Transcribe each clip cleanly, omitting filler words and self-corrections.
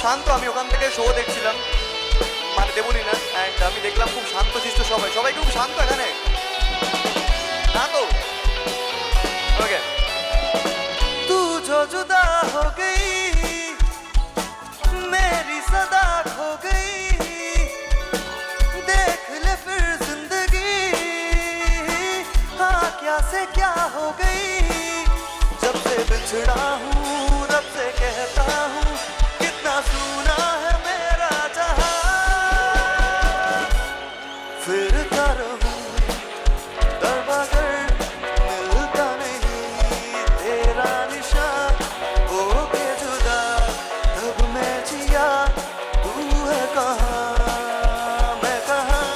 শান্ত। আমি ওখান থেকে শো দেখছিলাম, মানে দেবলীনা, অ্যান্ড আমি দেখলাম খুব শান্ত শিষ্ট সবাই, সবাই খুব শান্ত এখানে, না তো? ওকে। তু जो जुदा हो गई मेरी सदा खो गई, देख ले फिर जिंदगी हाँ क्या से क्या हो गई, जब से बिछड़ा हूँ रब से कहता हूँ कितना सूना है मेरा जहां, फिरता रहूं दर बदर मिलता नहीं तेरा निशान, हो के जुदा तब मैं जिया तू है कहाँ मैं कहाँ,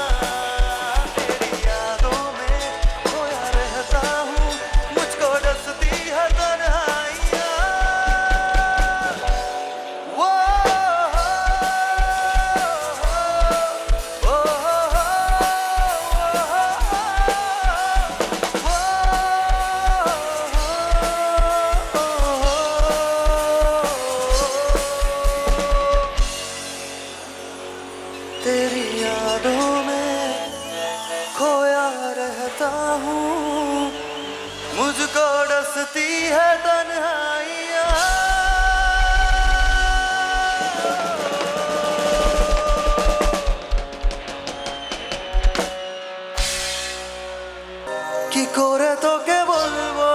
तेरी यादों में खोया रहता हूँ मुझको डसती है तन्हाइयाँ, वो तेरी यादों में खोया रहता हूँ मुझको डसती है तन्हाइयाँ। কি করে তোকে বলবো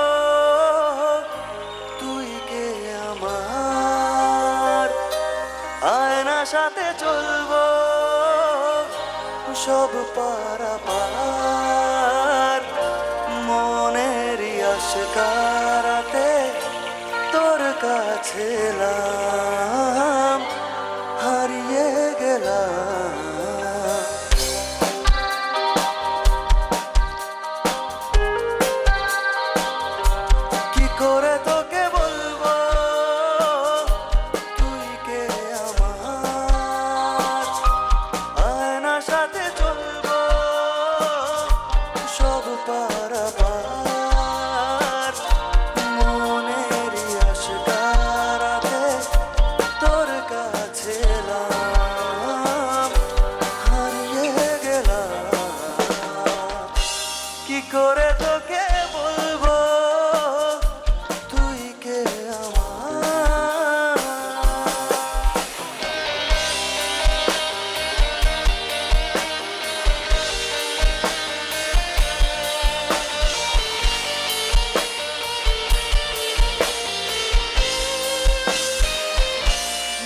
তুই কে আমার, আয়নার সাথে চলবো সব পারাপার, মনেরই আশকারাতে তোর কাছে এলাম হারিয়ে গেলাম। কি করে তোকে বলবো তুই কে আমার, আয়নার সাথে চলবো সব পারাপার, মনেরই আশকারাতে তোর কাছে এলাম হারিয়ে গেলাম। কি করে তোকে বলবো তুই কে আমার।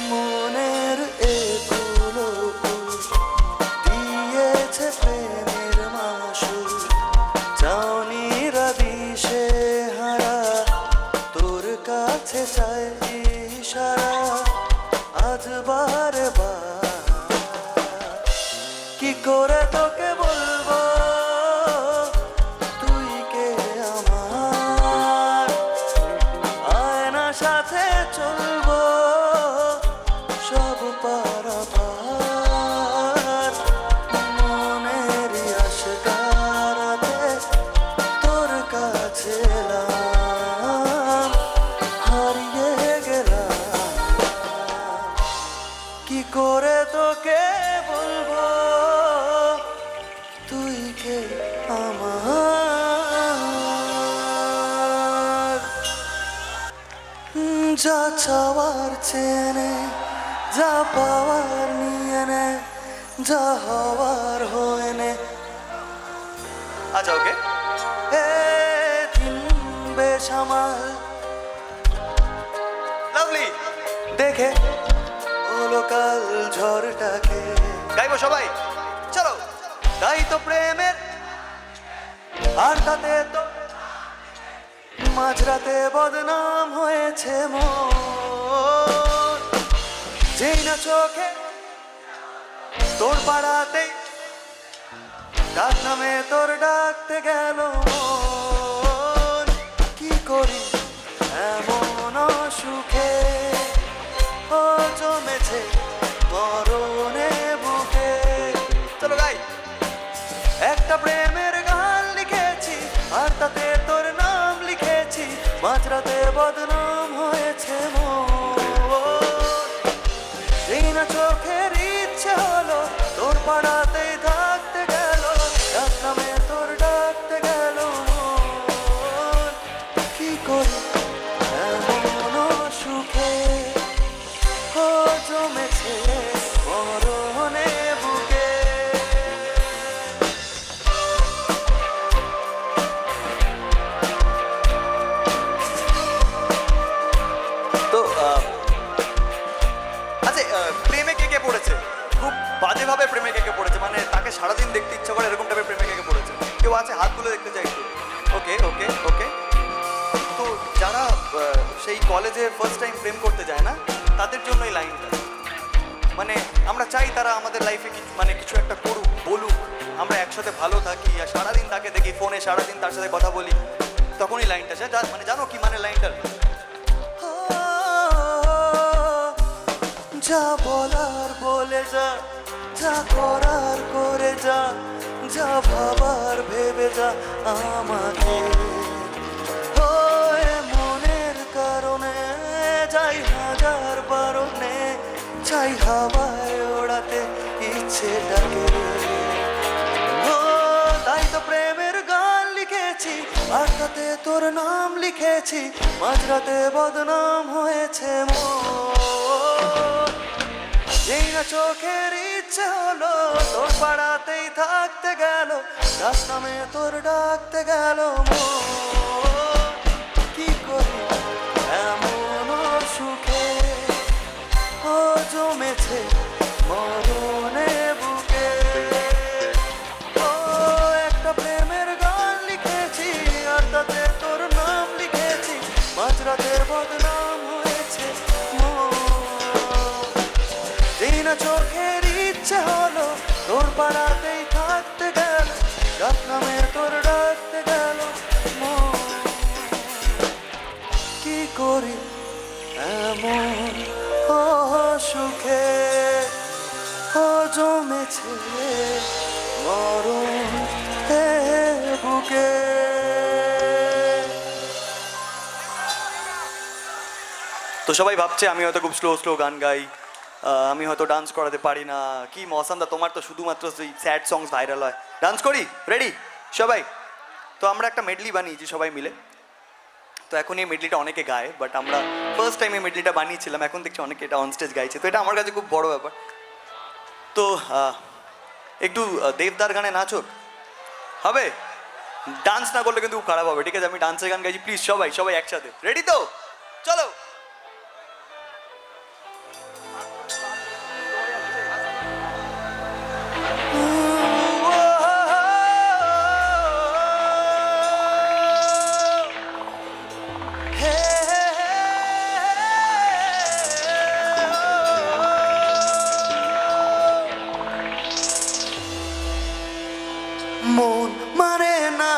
মনের এগুলো দিয়েছে প্রেমের মাসুল, চাউনিরা দিশে হারা তোর কাছে চাই ইশারা আজ বারে বার। কি করে তোকে বলবো তুই কে আমার, আয়নার সাথে চলবো সব পারাপার, মনেরই আশকারাতে তোর কাছে এলাম হারিয়ে গেলাম। কি করে তোকে বলবো তুই কে আমার, যা চাওয়ার চেনে যা পাওয়ার নিয়ে নে, যা হওয়ার হয়ে নে। আচ্ছা ওকে। এ দিন বেসামাল লাভলি দেখে হলো কাল ঝড়টাকে, গাইবো সবাই চলো। তাই তো প্রেমের আর তাতে তো মাঝরাতে বদনাম হয়েছে মোর, যেই না চোখে তোর পাড়াতে ডাক নামে তোর ডাকতে গেল মন। কি করি এমন সুখে ও জমেছে মরণে বুকে। চলো গাই। একটা প্রেমের গান লিখেছি আর তাতে তোর নাম লিখেছি, মাঝরাতে বদনাম হয়েছে মোর। পাড়াতেই থাকতে গেল, ডাক নামে তোর ডাকতে গেল মন। কি করি এমন সুখে ও জমেছে মরণে বুকে। তো আচ্ছা, প্রেমে কে কে পড়েছে? খুব বাজেভাবে প্রেমে কে কে পড়েছে, মানে তাকে সারাদিন দেখতে ইচ্ছা করে এরকম টাইপের প্রেমে কে কে পড়েছে? কেউ আছে? হাতগুলো দেখতে চাই একটু। ওকে ওকে ওকে। তো যারা সেই কলেজে ফার্স্ট টাইম প্রেম করতে যায় না, তাদের জন্য এই লাইনটা। মানে আমরা চাই তারা আমাদের লাইফে মানে কিছু একটা করুক, বলুক, আমরা একসাথে ভালো থাকি, আর সারাদিন তাকে দেখি ফোনে, সারাদিন তার সাথে কথা বলি, তখনই লাইনটা মানে জানো কি মানে লাইনটার? যা বলার বলে যা, যা করার করে যা, যা ভাবার ভেবে যা আমাকে। মনের কারণে যাই হাজার বারণে, চাই হাওয়ায় ওড়াতে ইচ্ছেটাকে। তাই তো প্রেমের গান লিখেছি, আর তাতে তোর নাম লিখেছি, মাঝরাতে বদনাম হয়েছে মন। যেই না চোখের ইচ্ছে হলো, তোর পাড়াতেই থাকতে গেল, ডাক নামে তোর ডাকতে গেল মন। কি করি এমন সুখে ও জমেছে মরণে বুকে। ও একটা প্রেমের গান লিখেছি, আর তাতে তোর নাম লিখেছি, মাঝরাতে বদনাম হয়েছে মন। যেই না চোখের ইচ্ছে হলো, তোর পাড়াতেই থাকতে গেল, ডাক নামে তোর ডাকতে গেল মন। কি করি এমন ও সুখে ও জমেছে মরণ হে বুকে। তো সবাই ভাবছে আমি হয়তো খুব স্লো স্লো গান গাই, আমি হয়তো ডান্স করাতে পারি না। কি মৌসামদা, তোমার তো শুধুমাত্র সেই স্যাড সংস ভাইরাল হয়। ডান্স করি? রেডি সবাই? তো আমরা একটা মেডলি বানিয়েছি সবাই মিলে। তো এখন এই মেডলিটা অনেকে গায়, বাট আমরা ফার্স্ট টাইম এই মেডলিটা বানিয়েছিলাম, এখন দেখছি অনেকে এটা অন স্টেজ গাইছে। তো এটা আমার কাছে খুব বড় ব্যাপার। তো একটু দেবদার গানে নাচক হবে? ডান্স না করলে কিন্তু খুব খারাপ হবে, ঠিক আছে? আমি ডান্সের গান গাইছি, প্লিজ সবাই সবাই একসাথে। রেডি তো? চলো। মন মানে না,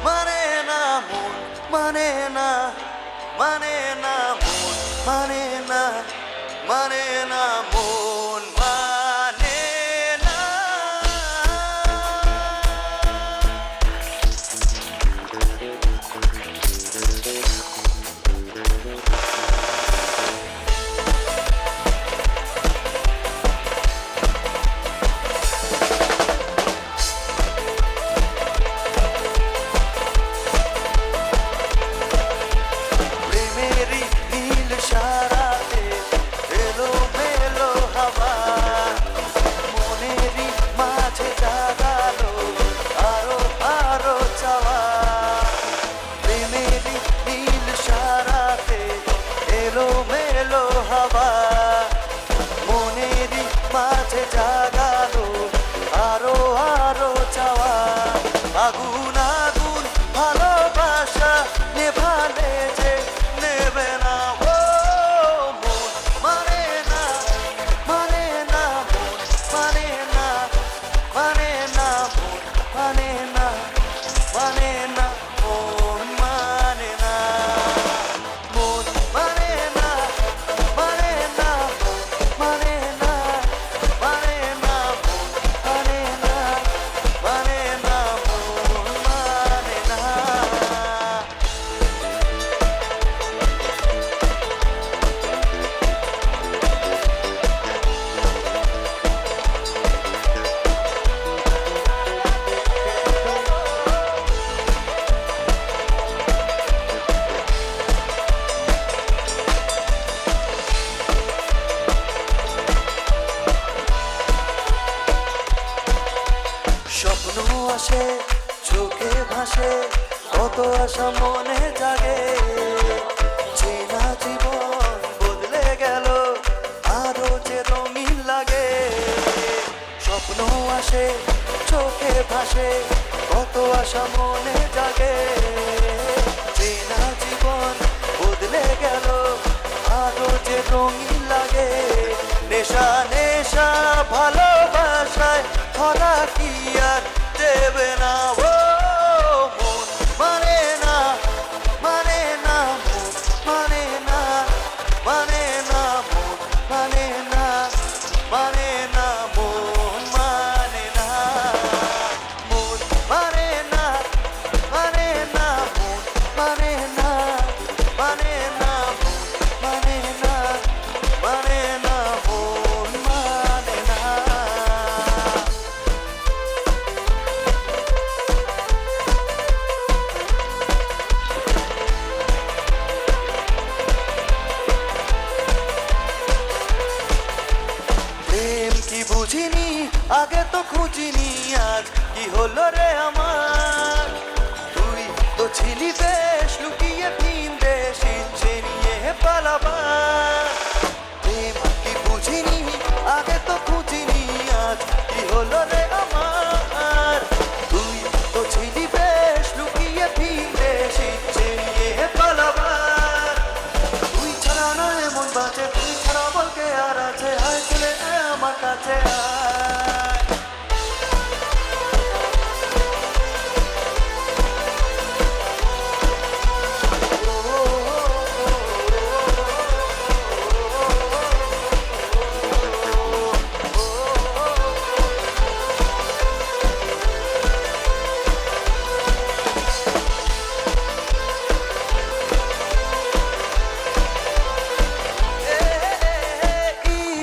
মানে না, মন মানে না, মানে না, মন মানে না, মানে না, মন মানে না। প্রেমেরই নীল সারাতে এলো মেলো আসে চোখে ভাসে, কত আশা মনে জাগে, চেনা জীবন বদলে গেল আরো যে রঙিন লাগে। স্বপ্ন আসে চোখে ভাসে, কত আশা মনে জাগে, চেনা জীবন বদলে গেল আরো যে রঙিন লাগে। নেশা নেশা ভালোবাসায় ধরা কি আর দেবে না, ও মন মানে না, মানে না, মন মানে না, মানে না, মন মানে না, মানে না, মন মানে না, মন মানে না, মানে না, মন মানে না, মানে না, মন মানে না, মানে না, মন মানে না। প্রেম কি বুঝিনি আগে তো খুঁজিনি, আজ কি হলো রে আমার, তুই তো ছিলি বেশ লুকিয়ে ভিন দেশ ইচ্ছে নিয়ে পালাবার। প্রেম কি বুঝিনি আগে তো খুঁজিনি, আজ কি হলো রে আমার, তুই তো ছিলি বেশ লুকিয়ে ভিন দেশ ইচ্ছে নিয়ে পালাবার। তুই ছাড়া না এমন বাজে, তুই ছাড়া বলকে আর আছে, আয় চলে আয় আমার কাছে আয়।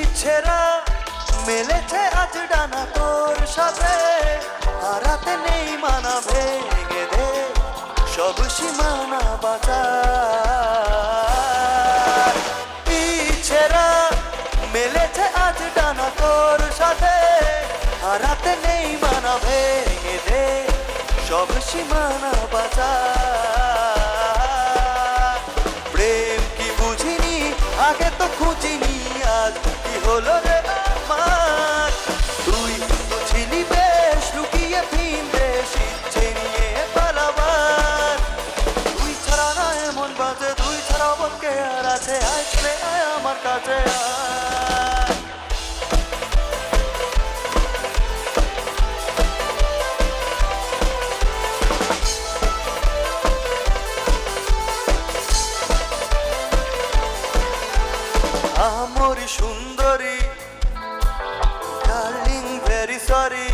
ইচ্ছেরা মেলেছে আজ ডানা তোর সাথে, হারাতে নেই মানা, ভেঙে দে সব সীমানা বাঁচার। ইচ্ছেরা মেলেছে আজ ডানা তোর সাথে, হারাতে নেই মানা, ভেঙে দে সব সীমানা বাঁচার। প্রেম কি বুঝিনি আগে তো খুঁজিনি, আজ কি হলো রে আমার, তুই তো ছিলি বেশ লুকিয়ে ভিন দেশ ইচ্ছে নিয়ে পালাবার। তুই ছাড়া না এমন বাজে, তুই ছাড়া বলকে আর আছে, আয় চলে আয় আমার কাছে আয়। আমরি সুন্দরী ডার্লিং ভেরি সরি,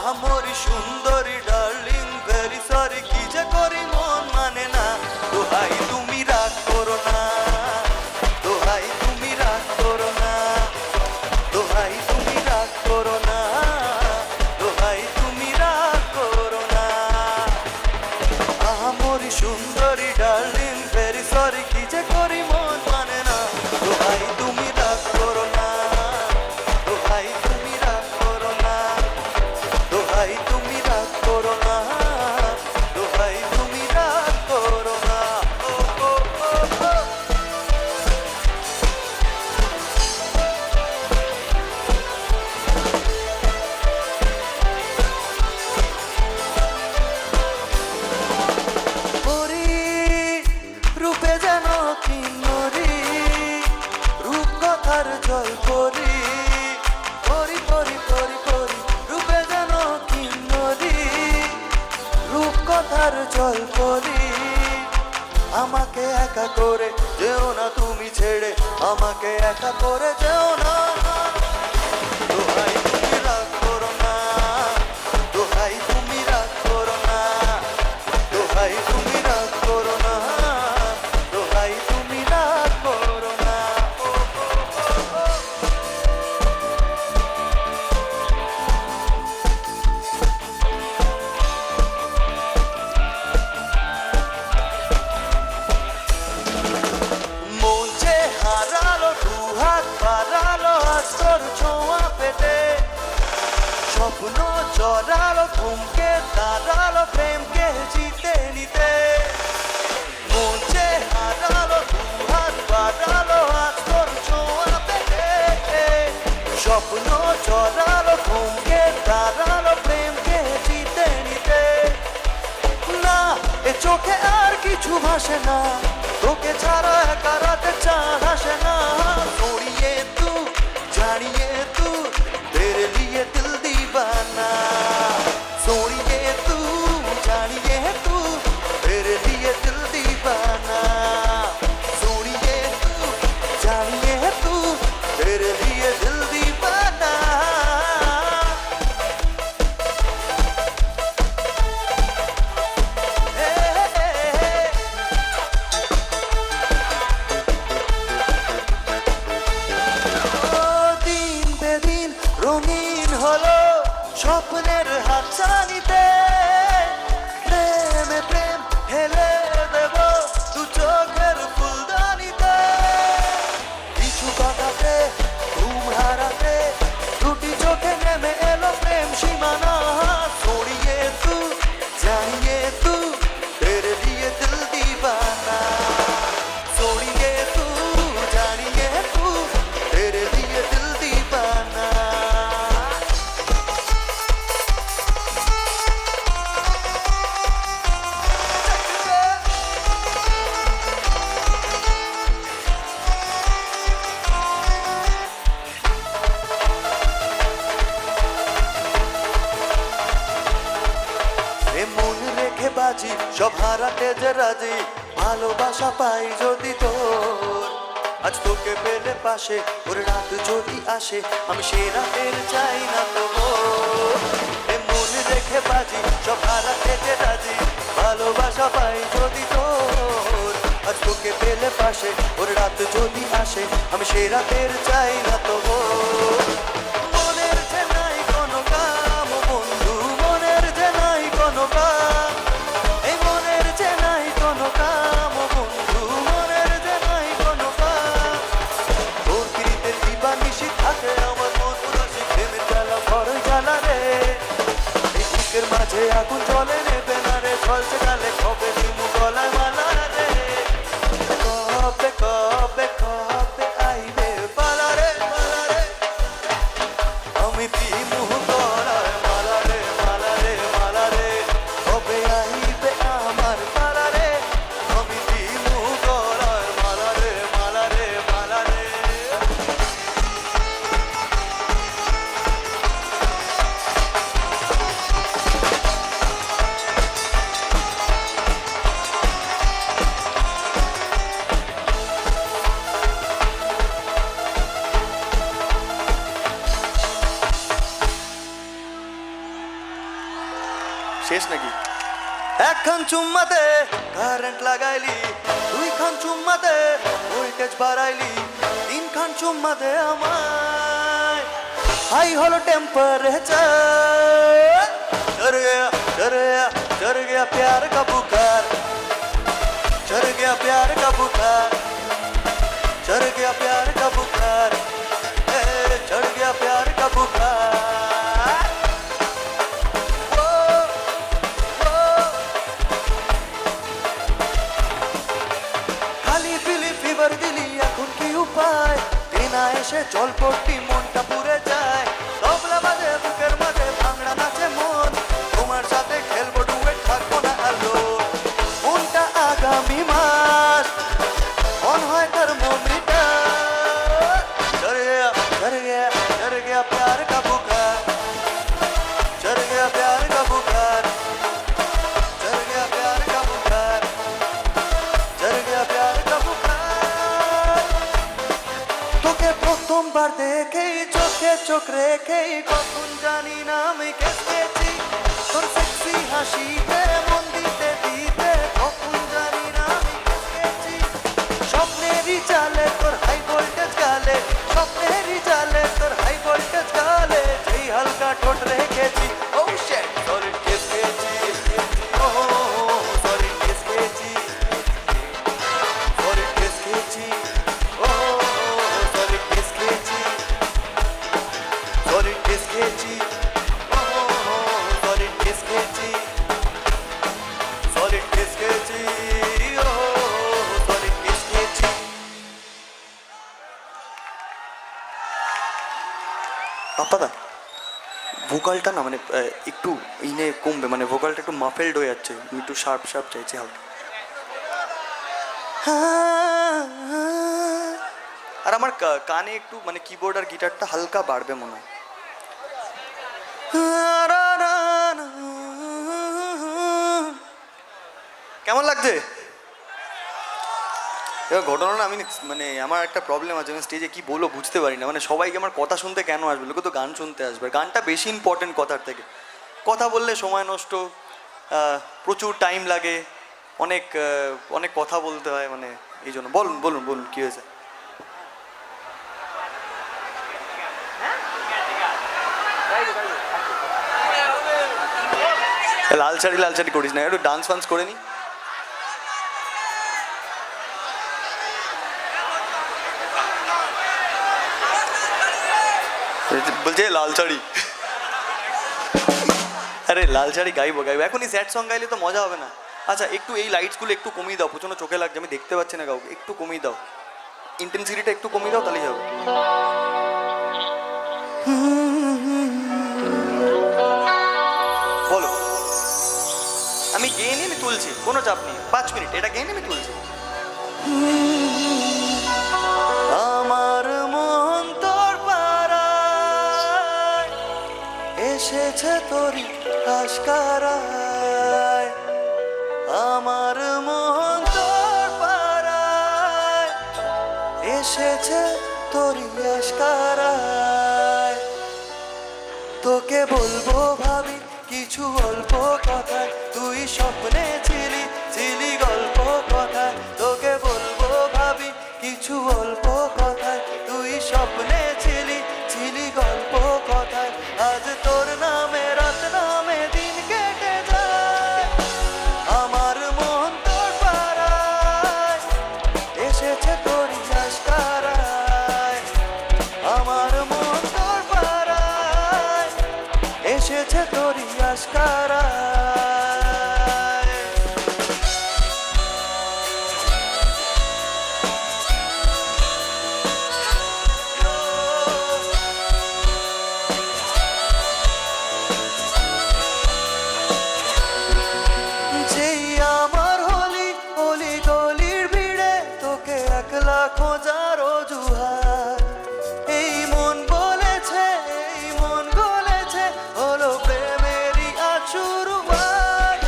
আমরি সুন্দরী ডার্লিং ভেরি সরি, কি যে করি মন মানে না। দোহাই তুমি রাগ করো না, দোহাই তুমি রাগ করো না, দোহাই তুমি রাগ করো না, দোহাই তুমি রাগ করো না। আমরি সুন্দরী ডার্লিং ভেরি সরি, কি যে করি মন মানে না। দোহাই তুমি রাগ করো না, দোহাই তুমি রাগ করো না, দোহাই তুমি রাগ করো না, দোহাই তুমি রাগ করো না। ও ও ও ও। পরি রূপে যেন কিন্নরি, রূপ কথার জল পরি, পরি পরি পরি পরি, রূপে যেন কিন্নরি, রূপ কথার জল পরি। আমাকে একা করে যেও না তুমি ছেড়ে, আমাকে একা করে যেও না। দোহাই তুমি রাগ করো না, দোহাই তুমি রাগ করো না, দোহাই তুমি রাগ করো না, দোহাই তুমি রাগ করো না। ও ও ও ও। মন যে হারালো, দুহাত বাড়ালো, আজ তোর ছোঁয়া পেতে, স্বপ্ন চড়ালো ঘুমকে দাঁড়ালো প্রেমকে জিতে নিতে মঞ্চে হারালো দুহাত বাড়ালো আজ তোর ছোঁয়া পেতে স্বপ্ন চড়ালো ঘুমকে দাঁড়ালো প্রেমকে জিতে নিতে না এ চোখে আর কিছু ভাসে না তোকে ছাড়া একা রাতে চাঁদ আসে না ছড়িয়ে তু জানিয়ে তু तेरे लिए दिल दीवाना सोनिए तू जानिए तू तेरे लिए दिल दीवाना सोनिए तू जानिए तू तेरे लिए दिल दीवाना हे, हे, हे, ও দিন বেদিন রঙিন হলো স্বপ্নের হাতছানিতে প্রেমে প্রেম হেলে দেব দু চোখের ফুলদানিতে কিছু কথাতে ঘুম হারাতে দুটি চোখে নেমে এলো প্রেম সীমানা ছড়িয়ে তু জানিয়ে তু তেরে দিয়ে দিল দিবানা ছড়িয়ে তু জানিয়ে তু तेरे लिए दिल दीवाना এ মন রেখে বাজি সব হারাতে যে রাজি ভালোবাসা পাই যদি তোর আজ তোকে পেলে পাশে ওর রাত যদি আসে আমি সে রাতের চাই না তো এ মন রেখে বাজি সব হারাতে যে রাজি ভালোবাসা পাই যদি তোর আজ তোকে পেলে পাশে ওর রাত যদি আসে আমি সে রাতের চাই না তো মনের যে নাই কোনো কাম বন্ধু মনের যে নাই কোনো কাম এই মনের যে নাই কোনো কাম বন্ধু মনের যে নাই কোনো কাম তোর কিরিতে দিবানিশি থাকে আমার মন উদাসী প্রেমের জ্বালা বড় জ্বালা রে এই বুকের মাঝে আগুন জ্বলে নেবে না রে ঝলসে গালে কবে চুমু গলায় মালা রে কবে কবে কবে আইবে পালা রে আমি দিমু গলায় মালা রে মালা রে কবে আইবে আমার পালা রে আমি দিমু গলায় মালা রে মালা রে শেষ নাকি একখান চুম্মা দে কারেন্ট লাগাইলি দুইখান চুম্মা দে ভোল্টেজ বাড়াইলি তিনখান চুম্মা দে আমায় হাই হলো টেম্পারেচার चढ़ गया प्यार का बुखार चढ़ गया प्यार का बुखार चढ़ गया प्यार का बुखार चढ़ गया प्यार का बुखार খালি পিলি ফিভার দিলি এখন কি উপায় দিনা এসে জল পড়তি মনটা পুড়ে যায় তবলা বাজে বুকের মাঝে ভাঙড়া নাচে মন তোমার সাথে খেলবো ডুয়েট থাকবো না আলো মনটা আগামী মাস মন হয় তার মমিটার चढ़ गया प्यार का बुखार चढ़ गया प्यार का बुखार चढ़ गया प्यार का बुखार चढ़ गया प्यार का बुखार তোকে প্রথমবার দেখেই চোখে চোখ রেখেই কখন জানি না আমি কেসেছি তোর সেক্সি হাসিতে মন দিতে দিতে কখন জানি না আমি কেসেছি স্বপ্নেরই চালে তোর হাই ভোল্টেজ গালে স্বপ্নেরই চালে তোর হাই ভোল্টেজ গালে যেই হালকা ঠোঁট রেখেছি ও শিট সরি কেসেছি ও সরি কেসেছি সরি কেসেছি ও সরি কেসেছি সরি কেসেছি ও ভোকালটা না মানে একটু ইনে কমবে, মানে ভোকালটা একটু মাফেলড হয়ে যাচ্ছে, আমি একটু শার্প শার্প চাইছি হালকা। আর আমার কানে একটু মানে কিবোর্ড আর গিটারটা হালকা বাড়বে মনে হয়। কেমন লাগছে? এবার ঘটনা না, আমি মানে আমার একটা প্রবলেম আছে, আমি স্টেজে কি বলবো বুঝতে পারি না, মানে সবাইকে আমার কথা শুনতে কেন আসবে, লোকে তো গান শুনতে আসবে, গানটা বেশি ইম্পর্টেন্ট কথার থেকে। কথা বললে সময় নষ্ট, প্রচুর টাইম লাগে, অনেক অনেক কথা বলতে হয়, মানে এই জন্য। বলুন বলুন বলুন কী হয়েছে? লাল শাড়ি করিস না, একটু ডান্স ফান্স করে নি। বলছে লাল শাড়ি, আরে লাল শাড়ি গাইবো এখনই স্যাড সং গাইলে তো মজা হবে না। আচ্ছা একটু এই লাইটসগুলো একটু কমিয়ে দাও, প্রচন্ড চোখে লাগছে, আমি দেখতে পাচ্ছি না কাউকে, একটু কমিয়ে দাও, ইন্টেন্সিটিটা একটু কমিয়ে দাও, তাহলেই হবে। বলো। আমি গেয়ে নিয়ে আমি তুলছি, কোনো চাপ নেই, 5 মিনিট এটা গেয়ে নিয়ে আমি তুলছি। আমার মন তোর পাড়ায় এসেছে তোরই আশকারায়, আমার মন তোর পাড়ায় এসেছে তোরই আশকারায়, তোকে বলবো ভাবি কিছু অল্প কথায়, তুই স্বপ্নে ছিলি ছিলি গল্প কথায়, তোকে বলবো ভাবি কিছু অল্প কথায়, তুই স্বপ্নে ছিলি ছিলি গল্প কথায়, আজ তোর নামে রাত নামে দিন কেটে যায়, আমার মন তোর পাড়ায় এসেছে তোর আশকারায়, আমার মন তোর পাড়ায় এসেছে তোর আশকারায়। যেই আমার হলি হলি গলির ভিড়ে তোকে একলা খোঁজার অজুহাত, এই মন বলেছে হলো প্রেমেরই আশুরুয়াত,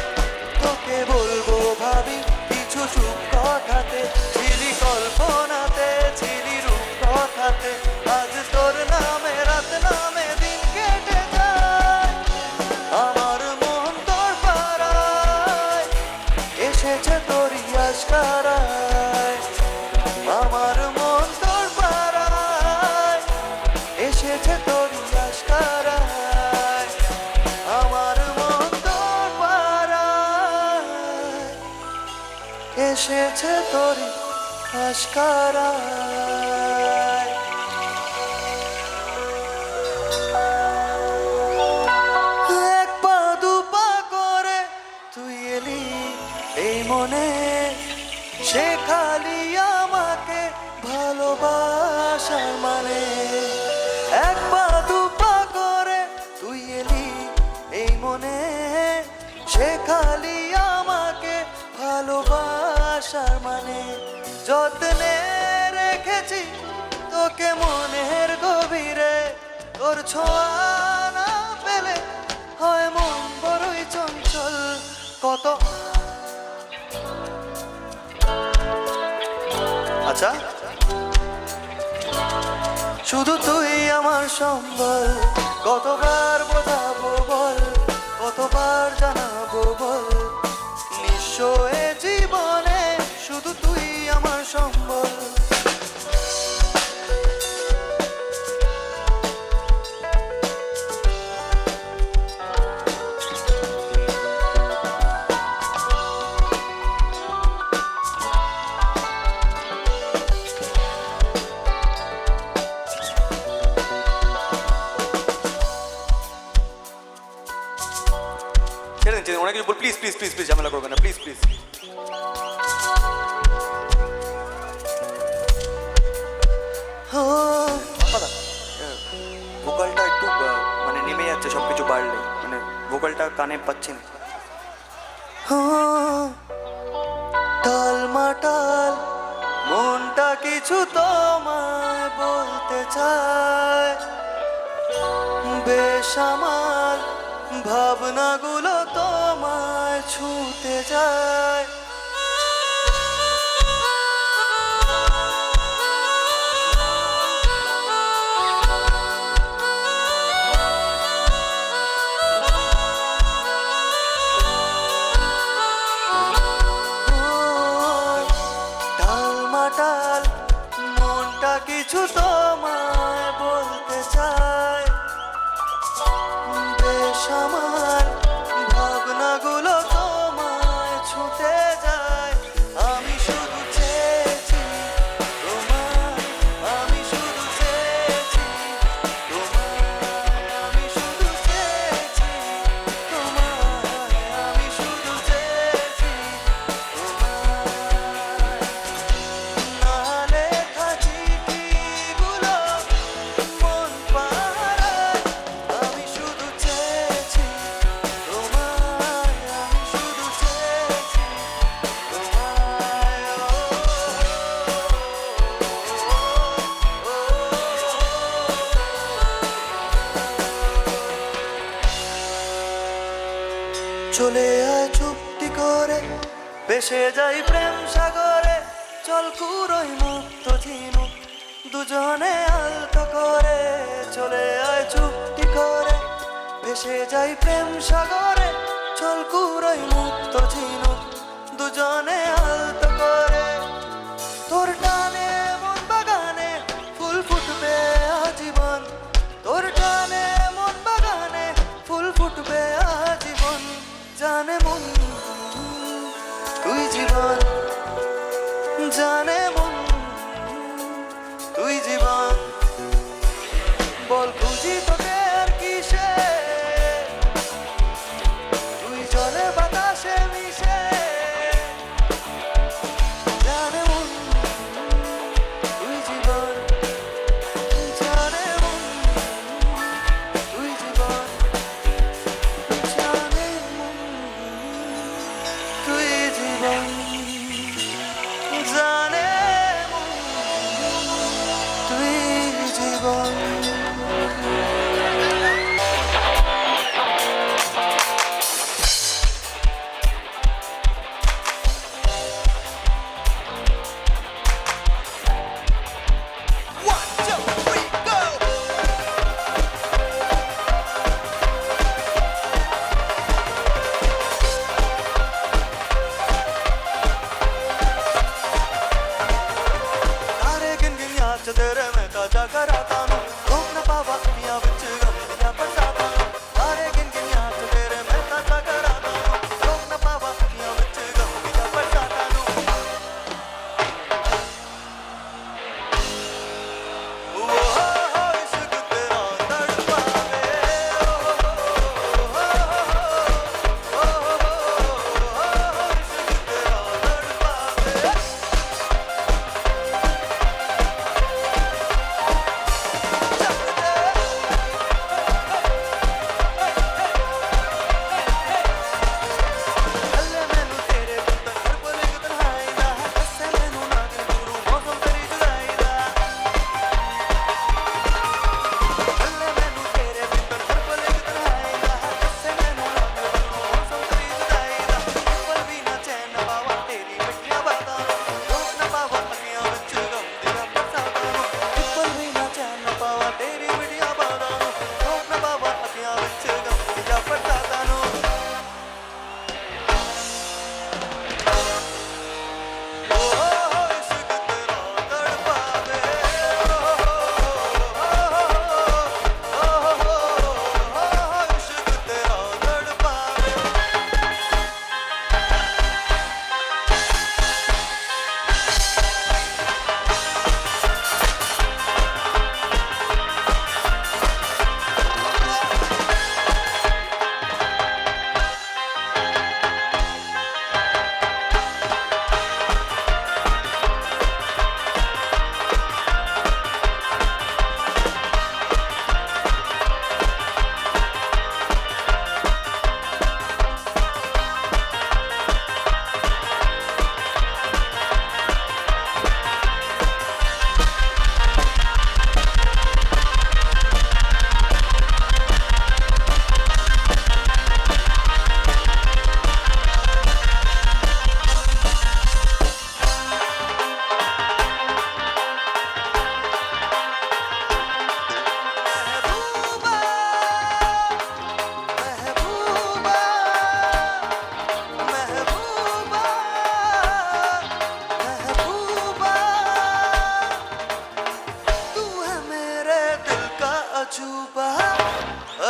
তোকে বলবো ভাবি কিছু চুপ কথাতে, ছিলি কল্পনাতে ছিলি রূপ কথাতে, আজ তোর নামে রাত নামে দিন কেটে যায়, আমার মন তোর পাড়ায় এসেছে তোরই আশকারায়, আমার মন তোর পাড়ায় এসেছে তোরই আশকারায়, আমার মন তোর পাড়ায় এসেছে তোরই আশকারায়। এক পা দু পা করে তুই এলি এই মনে, সে খালি আমাকে ভালোবাসার মানে, এক পা দু পা করে তুই এলি এই মনে, সে খালি আমাকে ভালোবাসার মানে, যত্নে রেখেছি তোকে মনের গভীরে, তোর ছোঁয়া না পেলে হয় মন বড়ই চঞ্চল, কত। আচ্ছা শুধু তুই আমার সম্বল, কতবার বোঝাবো বল, কতবার জানাবো বল, নিঃস্ব এ জীবনে শুধু তুই আমার সম্বল। ছেড়ে দিন অনেক কিছু বল, প্লিজ প্লিজ প্লিজ প্লিজ ঝামেলা করবে না, প্লিজ প্লিজ। ভোকালটা একটু মানে নেমে যাচ্ছে। যাচ্ছে সব কিছু বাড়লে, মানে ভোকালটা কানে পাচ্ছি না। টালমাটাল মনটা কিছু তোমায় বলতে চায়, বেসামাল ভাবনাগুলো তোমায় ছুঁতে যায়। টালমাটাল মনটা কিছু তোমায় বলতে চায়, বেসামাল ভাবনাগুলো তোমায় ছুঁতে যায়। আমি শুধু চেয়েছি তোমায়, আমি শুধু চেয়েছি তোমায়, আমি শুধু চেয়েছি তোমায়, আমি শুধু চেয়েছি তোমায়। না লেখা চিঠিগুলো মন পাড়ায়, আমি শুধু চেয়েছি তোমায়, আমি শুধু চেয়েছি তোমায়। চলে আয় চুক্তি করে, ভেসে যাই প্রেম সাগরে, চল কুড়োই মুক্ত ঝিনুক দুজনে আলতো করে। চলে আয় চুক্তি করে, ভেসে যাই প্রেম সাগরে, চল কুড়োই মুক্ত ঝিনুক দুজনে আলতো করে। তোর টানে মন বাগানে ফুল ফুটবে আজীবন, তোর টানে মন বাগানে ফুল ফুটবে আজীবন। জানে মন তুই জীবন, জানে মন তুই জীবন। বল খুঁজি তোকে আর কিসে, তুই জলে বাতাসে মিশে।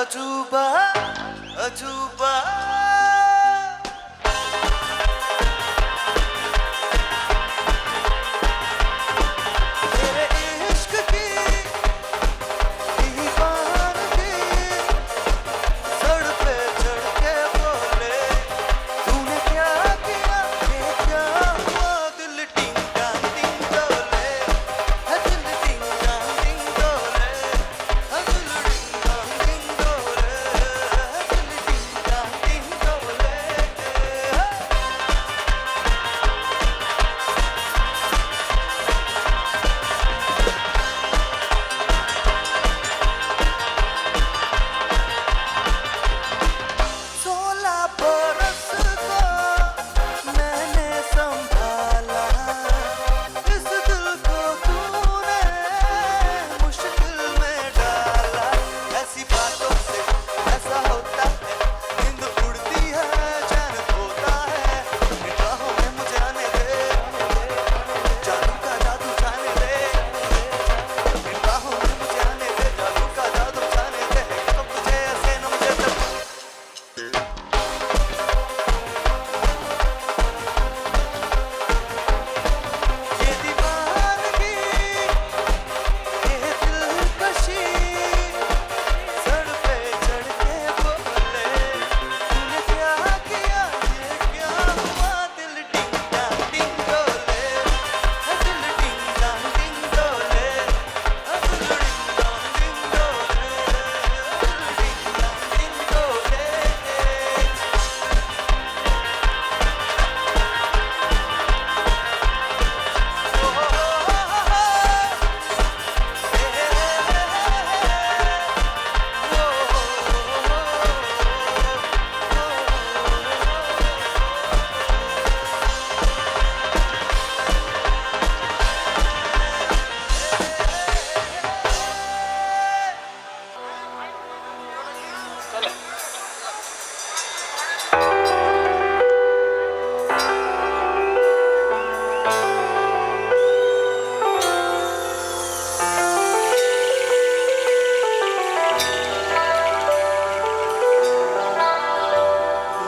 अजूबा अजूबा तेरे इश्क की दीवानगी सड़ पे चढ़ के बोले तूने क्या किया ये क्या हुआ दिल टिंग टांग टिंग डोले है दिल टिंग टांग टिंग डोले है दिल टिंग टांग टिंग डोले है दिल टिंग टांग टिंग डोले सोलह बरस को मैंने संभाला इस दिल को तूने मुश्किल में डाला ऐसी बातों से ऐसा होता है नींद उड़ती है चैन खोता है निगाहों में मुझे आने दे जादू का जादू जाने दे निगाहों में मुझे आने दे जादू का जादू जाने दे कब तुझे ऐसे न मुझे तब ये दीवानगी ये दिलकशी सड़ पे चढ़ के बोले तूने क्या किया ये क्या हुआ दिल टिंग टांग टिंग डोले है दिल टिंग टांग टिंग डोले है दिल टिंग टांग टिंग डोले दिल टिंग टांग टिंग डोले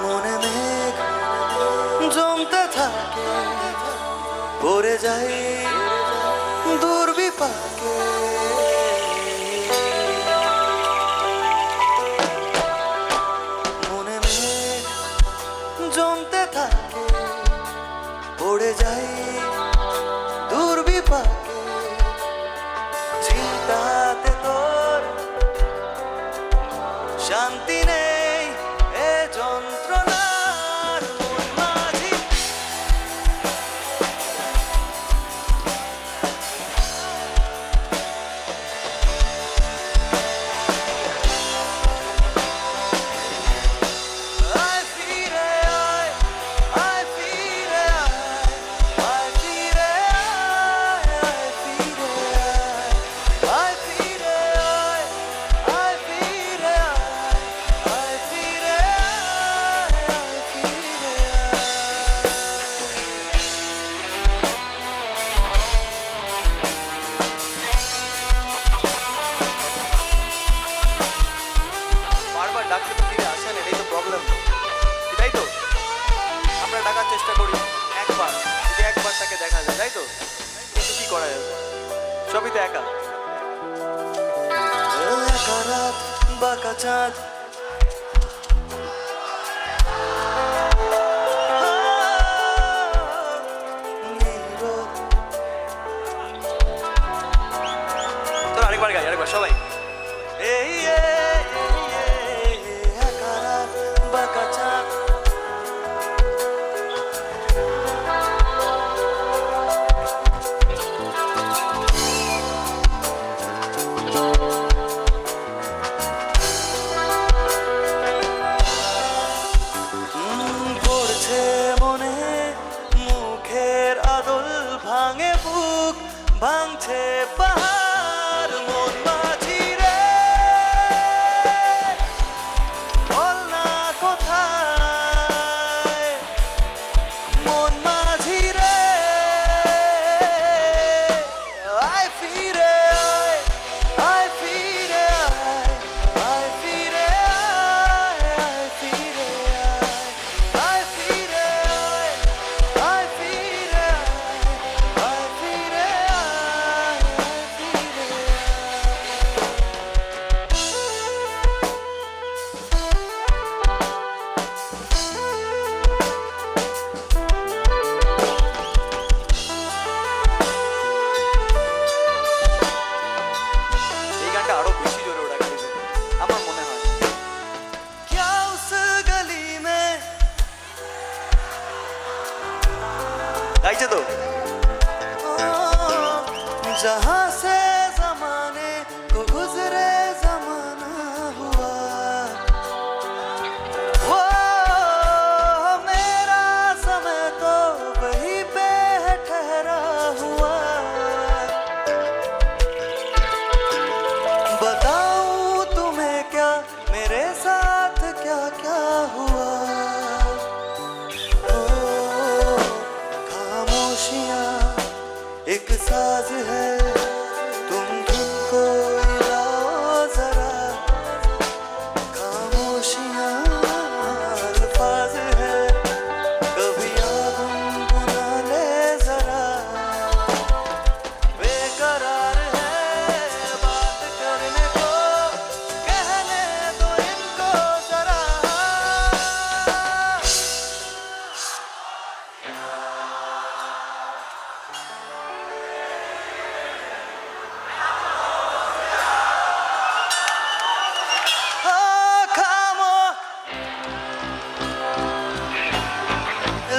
মনে মেঘ জমতে থাকে পড়ে যাই দূর বিপাকে মনে মেঘ জমতে থাকে পড়ে যাই দূর বিপাকে চিন্তাতে তোর শান্তি নেই এ যন্ত্রণার মন মাঝি আয় ফিরে আয় আয় ফিরে আয় আয় ফিরে আয় আয় ফিরে আয় আয় ফিরে আয় আয় ফিরে আয় আয় ফিরে আয় আয় ফিরে বারবার ডাকতে তো ফিরে আসেন, এটাই তো প্রবলেম, এটাই তো আমরা ডাকার চেষ্টা করি একবার, যদি একবার তাকে দেখা যায়, তাই তো, কিন্তু কি করা যাবে, সবই তো একা। একা রাত বাঁকা চাঁদ নীরব তোর আরেকবার গাই, আরেকবার সবাই। এই একা রাত বাঁকা চাঁদ পড়ছে মনে মুখের আদল ভাঙে বুক ভাঙছে পাহাড় মন মাঝি রে বল না কোথায় মন মাঝি রে আয় ফিরে আয় আয় ফিরে আয় আয় ফিরে নিচে তো जहाँ से जमाने को गुजरे जमाना हुआ वो मेरा समय तो वहीं पे है ठहरा हुआ बताऊं तुम्हें क्या मेरे साथ क्या क्या हुआ ओ खामोशियाँ एक साज है तुम धुन को हिलाओ जरा खामोशियाँ अल्फाज है कभी आप गुनगुना ले जरा बेकरार है बात करने को कहने दो इनको जरा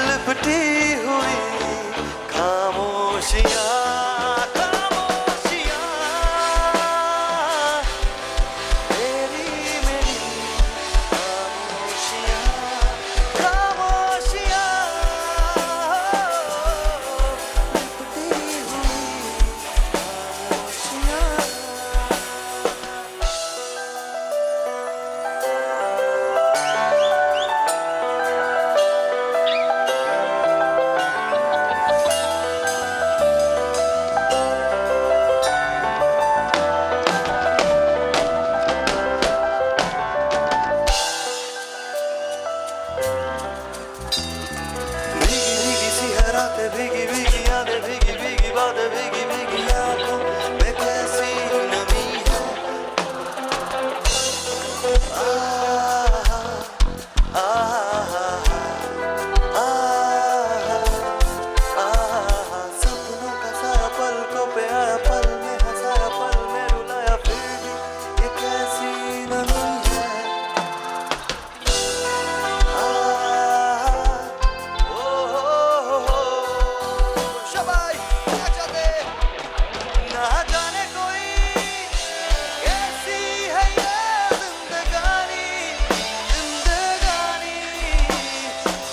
लिपटी हुई खामोशियाँ खामोशियाँ तेरी मेरी खामोशियाँ खामोशियाँ लिपटी हुई खामोशियाँ भीगी भीगी सी है रातें भीगी भीगी यादें भीगी भीगी बातें भीगी भीगी आंखों में कैसी नमी है आहा आहा आहा आहा सपनों का साया पलकों पे आया पल में हंसाया पल में रुलाया फिर भी ये कैसी नमी है সবাই একসাথে ना जाने कोई कैसी है ये जिंदगानी जिंदगानी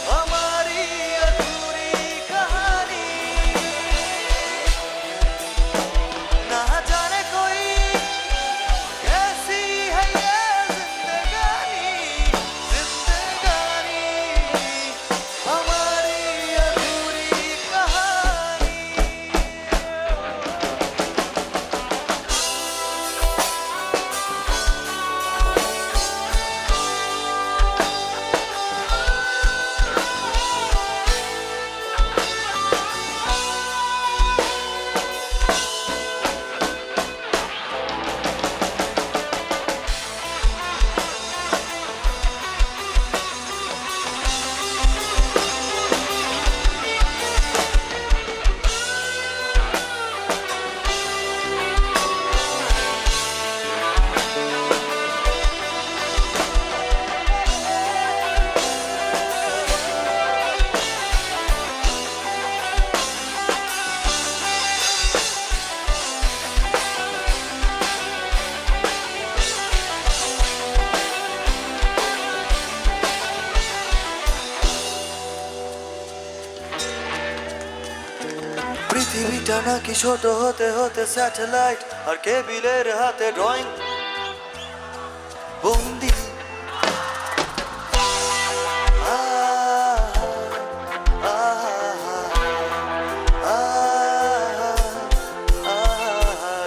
हमारी अधूरी कहानी ना जाने कोई कैसी है ये जिंदगानी जिंदगानी हमारी अधूरी कहानी পৃথিবীটা নাকি ছোট হতে হতে স্যাটেলাইট আর কেবিলের হাতে ড্রয়িং বন্দি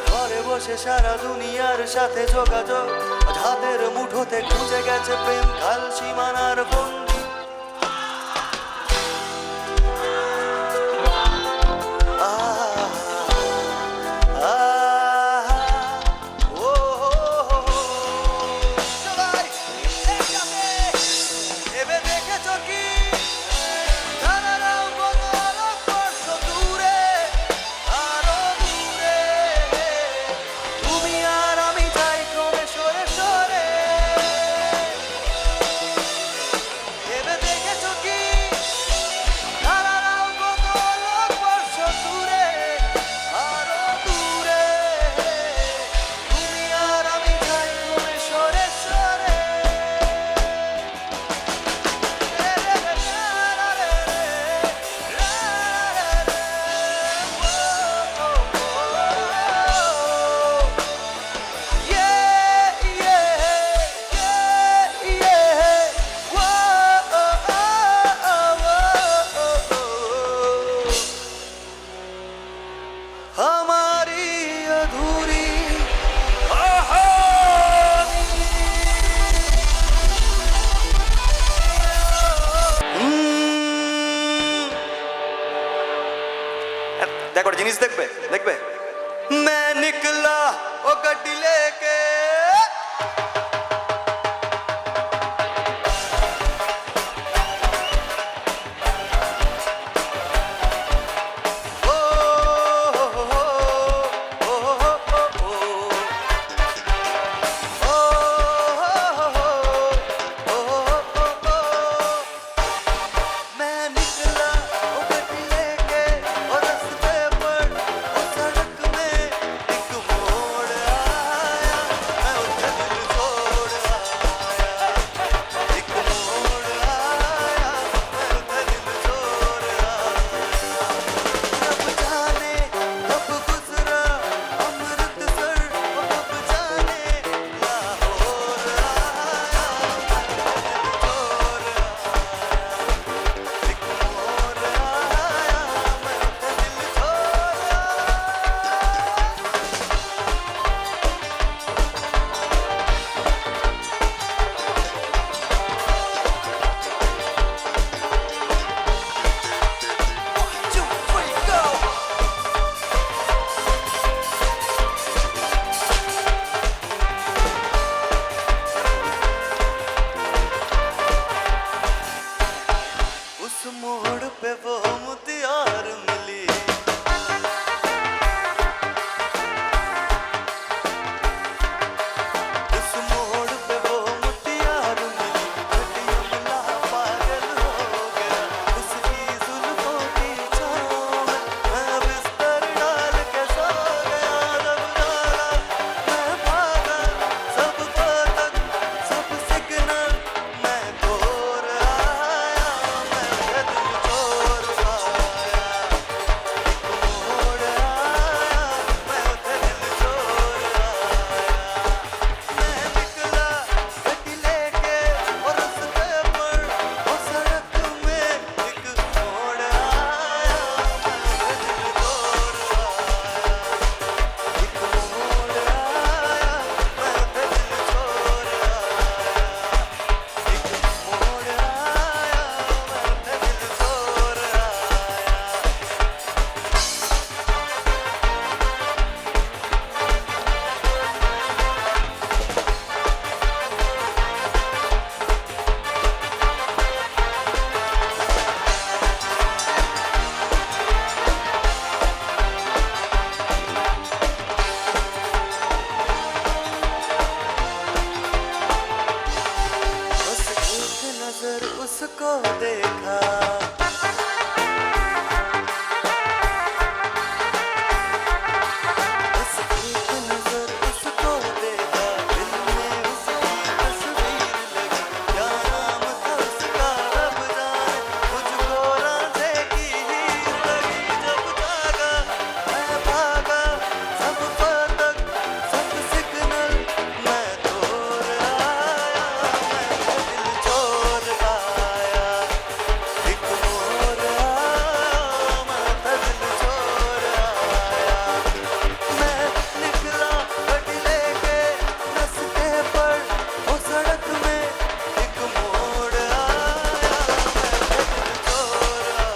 ঘরে বসে সারা দুনিয়ার সাথে যোগাযোগ আজ হাতের মুঠোতে খুঁজে গেছে প্রেম কাল সীমানার বন্দি সবাই একসাথে এবে দেখেছো কি তারারাও কত আলোকবর্ষ দূরে আরো দূরে তুমি আর আমি যাই ক্রমে সরে সরে মিস দেখবে দেখবে मैं निकला ओ गड्डी लेके ओ हो हो ओ हो हो मैं निकला ओ गड्डी लेके और रास्ते पर ओ सड़क में एक मोड़ आया मैं उसे दिल छोड़ आया एक मोड़ आया मैं उसे दिल छोड़ आया रब जाने कब गुजरा अमृतसर ओ कब जाने लाहौर आया एक मोड़ आया मैं उसे दिल छोड़ One, two, three, go! उस मोड़ पे वो मुतियार मिली उस मोड़ पे वो मुतियार मिली हड्डियों मिला पागल हो गया उसकी जुल्फों की छाँव में मैं बिस्तर डाल के सो गया रब जाना मैं भागा सबको तक सब सिग्नल मैं तोड़ आया मैं उसे दिल छोड़ पाया एक मोड़ आया मैं उसे दिल छोड़ आया मैं निकला गड्डी लेके और रास्ते पर वो सड़क में एक मोड़ आया मैं उसे दिल छोड़ आया एक मोड़ आया मैं उसे दिल छोड़ आया एक मोड़ आया मैं उसे दिल छोड़ आया बस एक नजर उसको देखा बस एक नजर उसको देखा दिल में उसकी तस्वीर लगी क्या नाम था उसका रब जाने मुझको रांझे की हीर लगी जब जागा मैं भागा सब फाटक सब सिग्नल मैं तोड़ आया मैं दिल छोड़ आया एक मोड़ आया मैं दिल छोड़ आया मैं निकला गड्डी लेके रास्ते पर वो सड़क में एक मोड़ आया मैं दिल छोड़ आया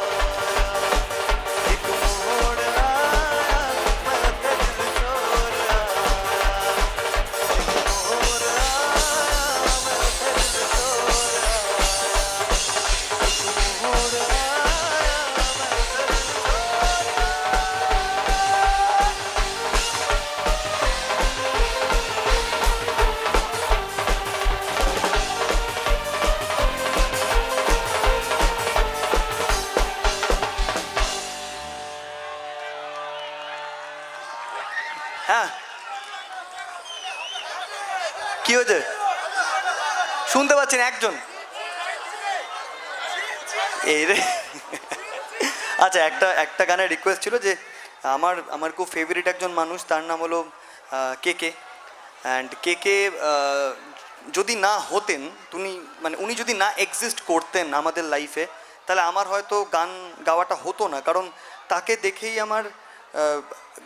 एक मोड़ आया मैं दिल छोड़ आया एक मोड़ आया मैं दिल छोड़ आया एक मोड़ হ্যাঁ কি হয়েছে শুনতে পাচ্ছেন একজন এই রে আচ্ছা একটা একটা গানের রিকোয়েস্ট ছিল যে আমার আমার খুব ফেভারিট একজন মানুষ তার নাম হলো কে কে অ্যান্ড কে কে যদি না হতেন উনি যদি না এক্সিস্ট করতেন আমাদের লাইফে তাহলে আমার হয়তো গান গাওয়াটা হতো না, কারণ তাকে দেখেই আমার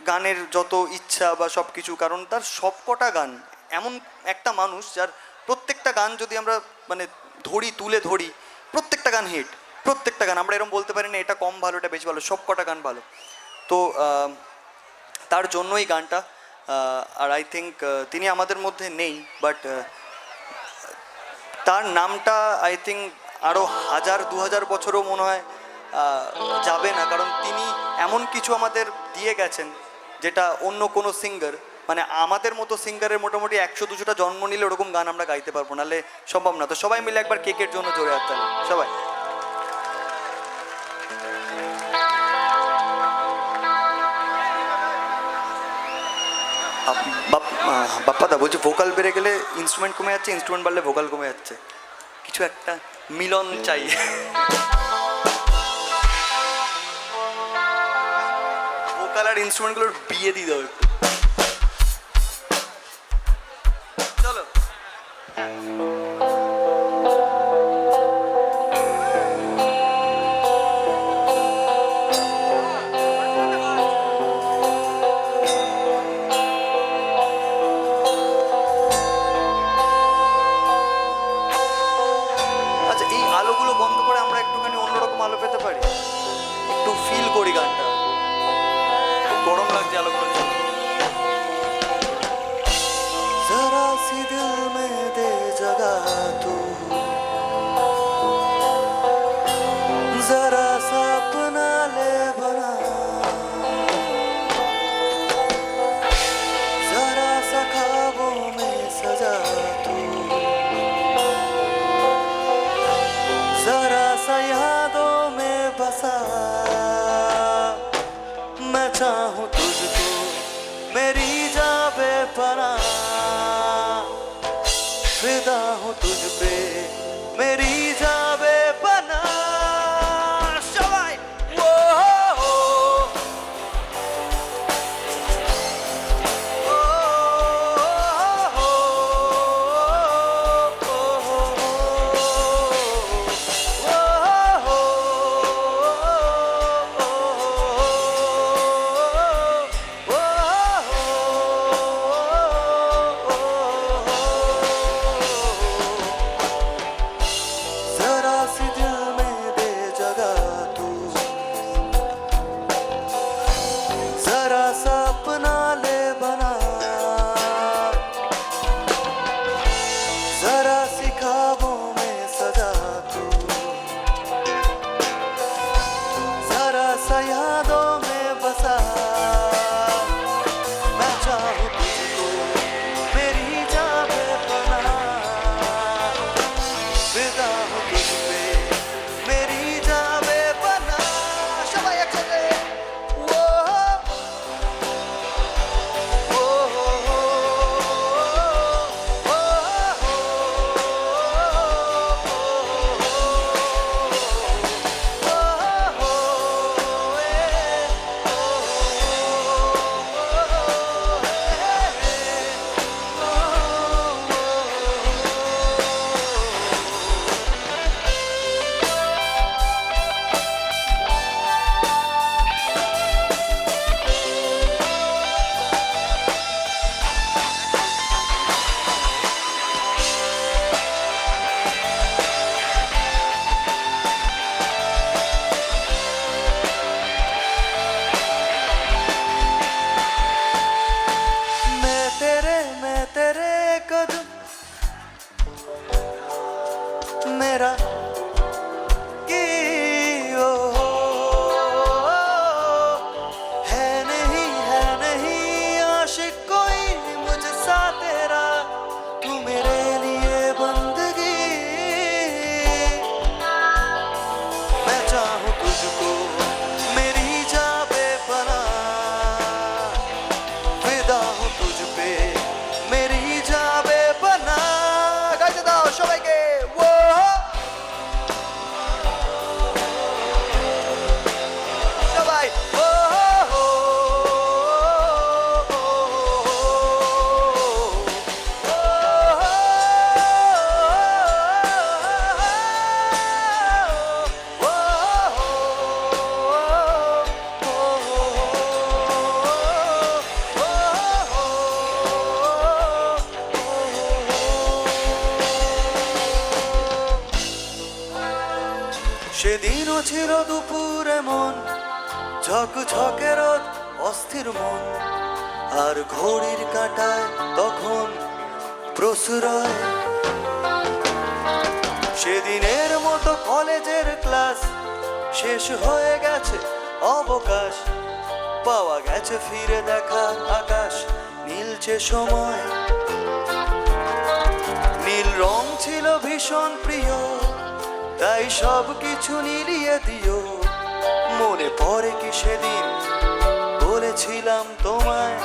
গানের যত ইচ্ছা বা সব কিছু, কারণ তার সবকটা গান এমন একটা মানুষ যার প্রত্যেকটা গান যদি আমরা তুলে ধরি প্রত্যেকটা গান হিট, প্রত্যেকটা গান আমরা এরকম বলতে পারি না এটা কম ভালো এটা বেশি ভালো, সবকটা গান ভালো। তো তার জন্যই গানটা। আর আই থিঙ্ক তিনি আমাদের মধ্যে নেই, বাট তার নামটা আই থিঙ্ক আরও 1000-2000 বছরও মনে হয় যাবে না, কারণ তিনি এমন কিছু আমাদের দিয়ে গেছেন যেটা অন্য কোনো সিঙ্গার, মানে আমাদের মতো সিঙ্গারের মোটামুটি 100-200টা জন্ম নিলে ওরকম গান আমরা গাইতে পারবো, নাহলে সম্ভব না। তো সবাই মিলে একবার কেকের জন্য জোরে হাত তালি সবাই। বাপ্পাদা বলছি, ভোকাল বেড়ে গেলে ইনস্ট্রুমেন্ট কমে যাচ্ছে, ইনস্ট্রুমেন্ট বাড়লে ভোকাল কমে যাচ্ছে, কিছু একটা মিলন চাই। ভোকাল আর ইনস্ট্রুমেন্টগুলোর বিয়ে দিয়ে দাও একটু। চলো। আচ্ছা, এই আলোগুলো বন্ধ করে আমরা একটুখানি অন্যরকম আলো পেতে পারি, একটু ফিল করি গানটা। খুব গরম লাগছে আলোগুলো। जरा सी दिल में दे जगह तू, जरा सा अपना ले बना, जरा सा ख्वाबों में सजा तू, जरा सा यादों में बसा। मैं चाहूँ तुझको मेरी जा बेपनाह, फिदा हूँ तुझ पे मेरी जा बेपनाह। शबाई वो हो, ओ हो, जरा सी दिल में दे जगह तू, जरा सा अपना ले बना, जरा सी ख्वाबों में सजा तू, जरा सा यादों में बसा। मैं चाहूँ तुझको मेरी जा बेपनाह, फिदा हूँ तुझ पे मेरी जा बेपनाह। सबाई एकसाथे वो हो, हो, हो, हो, मैं तेरे कदम मेरा की ओ है नहीं आशिक कोई मुझसा तेरा, तू मेरे लिए बंदगी। मैं चाहूँ तुझको मेरी जा बेपनाह, फिदा हूँ तुझ पे मेरी जा बेपनाह। गाइते दाও সবাইকে वो সবাই ও হো, সেদিনও ছিল দুপুরে মন ঝকঝকে রোদ অস্থির মন আর ঘড়ির কাঁটায় তখন প্রসুরয় সেদিনের মতো কলেজের ক্লাস শেষ হয়ে গেছে অবকাশ পাওয়া গেছে ফিরে দেখা আকাশ নীলচে সময় নীল রং ছিল ভীষণ প্রিয় তাই সব কিছু নিলিয়ে দিও মনে পড়ে কি সেদিন বলেছিলাম তোমায়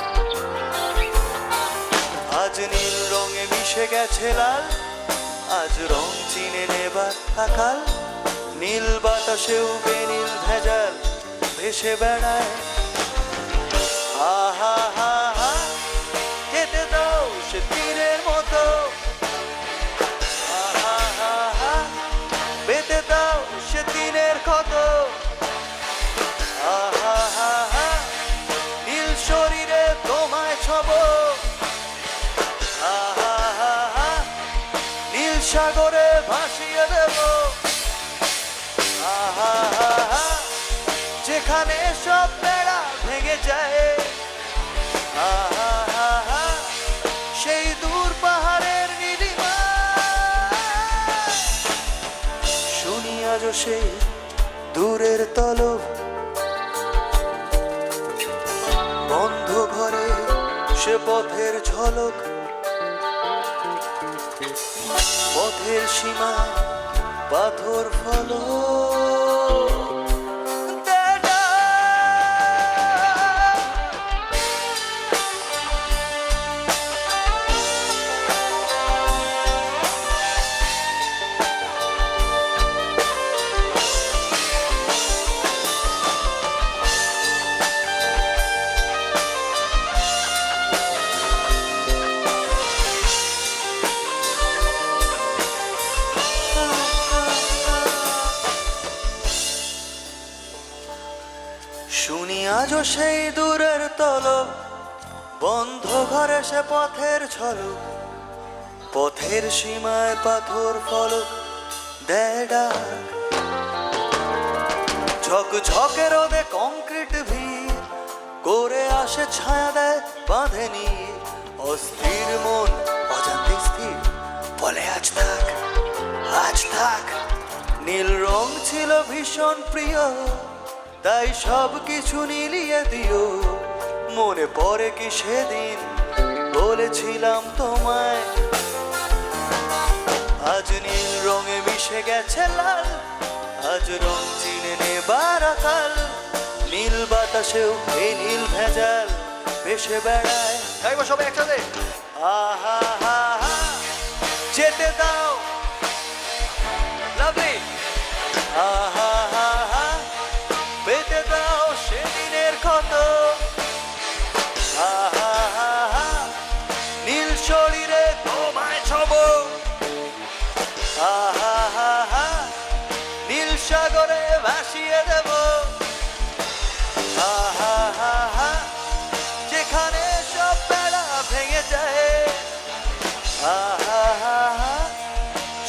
আজ নীল রঙে মিশে গেছে লাল আজ রং চিনে নেবার আকাল নীল বাতাসেও বেনীল ভেজাল ভেসে বেড়ায় আহা হা হা যেতে দাও সে তীরের মতো আহা হা হা পেতে দাও সে দিনের ক্ষত আহা হা হা নীল শরীরে তোমায় ছব আহা হা হা নীল সাগরে ভাসিয়ে দেব আহা হা হা যেখানে সব বেড়া ভেঙে যায় আহা হা হা সেই দূর পাহাড়ের নীলিমা শুনি আজ সেই দূরের তলব বন্ধ ঘরে সে পথের ঝলক পথের সীমা পাথর ফলক শুনি আজও সেই দূরের তলব বন্ধ ঘরে সে পথের ঝলক পথের সীমায় পাথর ফলক দেয় ডাক ঝকঝকে রোদে কংক্রিট ভিড় করে আসে ছায়া দেয় বাঁধেনি অস্থির মন অজান্তে স্থির বলে আজ থাক নীল রং ছিল ভীষণ প্রিয় তাই সব কিছু নিলিয়ে দিও মনে পড়ে কি সেদিন বলেছিলাম তোমায় আজ নীল রঙে মিশে গেছে লাল আজ রং চিনে নেবার আকাল নীল বাতাসেও এই নীল ভেজাল ভেসে বেড়ায় গাইবো সবাই একসাথে আহা হা হা যেতে দাও লাভলি আহা হা হা পেতে দাও সেদিনের ক্ষত আহা হা হা নীল শরীরে তোমায় ছব আহা হা হা নীল সাগরে ভাসিয়ে দেব আহা হা হা যেখানে সব বেড়া ভেঙে যায় আহা হা হা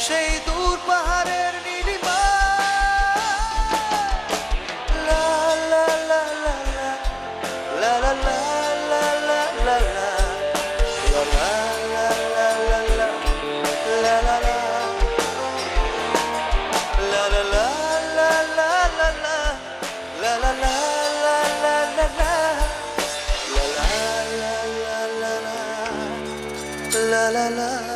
সেই দূর পাহাড়ের নীলিমা লা লা লা লা লা লা লা লা লা লা লা লা লা লা লা লা লা লা La la la la la la la la la la la la la la la la la la la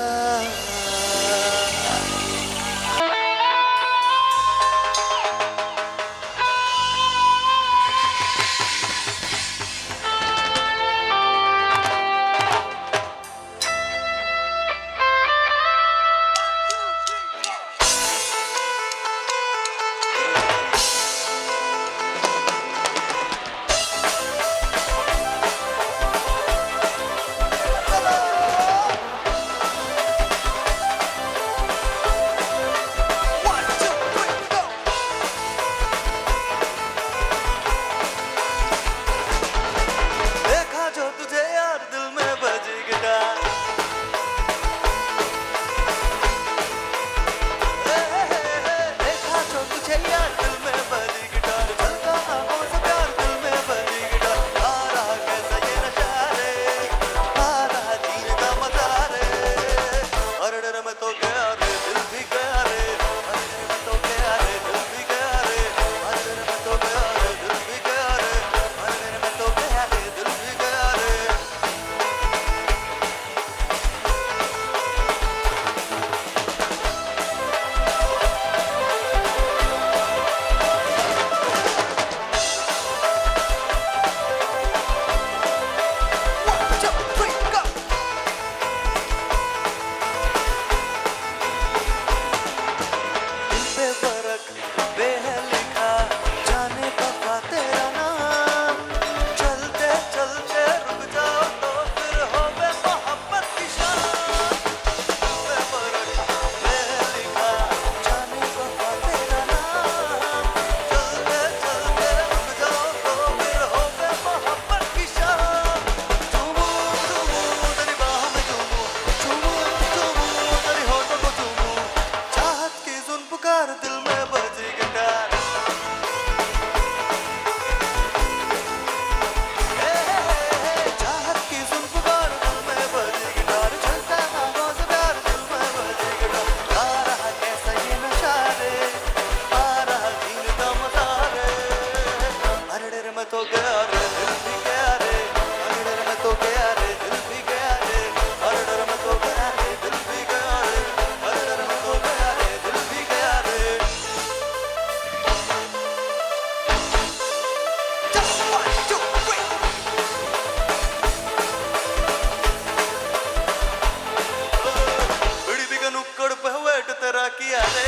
रे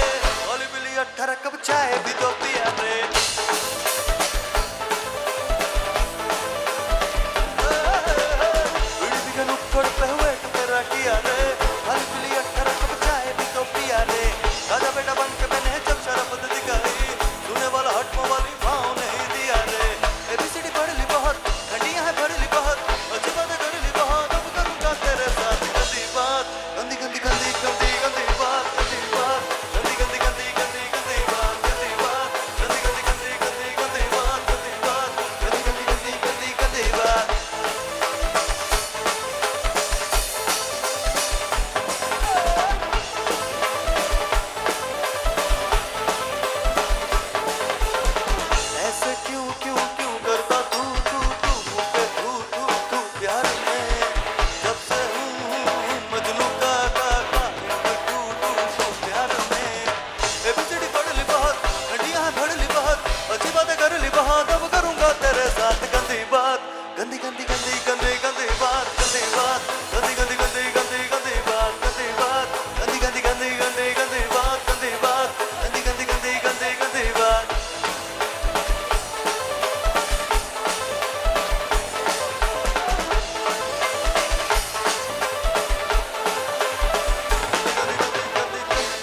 ओली बिली 18 कप चाय भी तो पिया रे बीड़ी भी का नुक्कड़ पे वेट तेरा किया रे ओली बिली 18 कप चाय भी तो पिया रे राजा बेटा बन के मैंने जब शराफत दिखाई सुने वाला हटने वाली भाव नहीं दिया रे एबीसीडी पढ़ ली बहुत घंटियां है पढ़ ली बहुत अच्छी बातें कर ली बहुत अब करूंगा तेरे साथ गंदी बात गंदी गंदी गंदी गंदी गंदी बात गंदी बात गंदी गंदी गंदी गंदी गंदी बात गंदी बात गंदी गंदी गंदी गंदी गंदी बात गंदी बात गंदी गंदी गंदी गंदी गंदी बात ऐसे क्यों क्यों क्यों करता तू तू तू मुझ पे तू तू तू प्यार में जब से हूँ मजनू का तू तू तू प्यार में एबीसीडी पढ़ ली बहुत घंटियां हैं पढ़ ली बहुत अच्छी बातें कर ली बहुत अब करूंगा तेरे साथ गंदी बात गंदी गंदी गंदी गंदी गंदी बात गंदी बात गंदी गंदी गंदी गंदी गंदी बात गंदी बात गंदी गंदी गंदी गंदी गंदी बात गंदी बात गंदी गंदी गंदी गंदी गंदी बात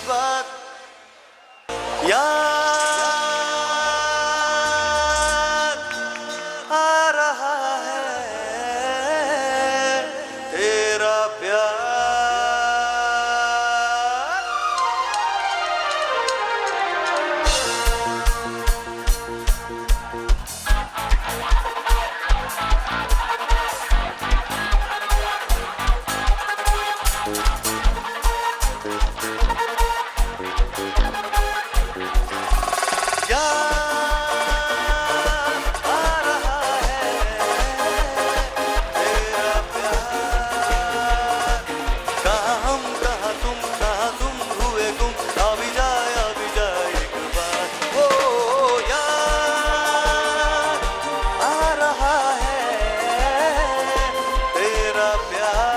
बात याद आ रहा है तेरा प्यार याद आ रहा है तेरा प्यार कहाँ हम कहाँ तुम हुए गुम आ भी जाए एक बार ओ याद आ रहा है तेरा प्यार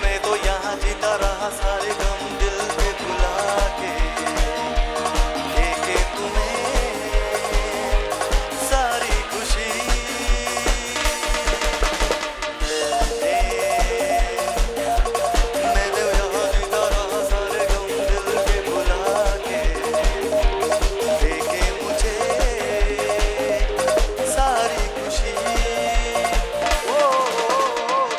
मैं तो यहाँ जीता रहा सारे गम दिल पे भुला के लेके तुम्हें सारी खुशी मैं तो यहाँ जीता रहा सारे गम दिल पे भुला के लेके मुझे सारी खुशी ও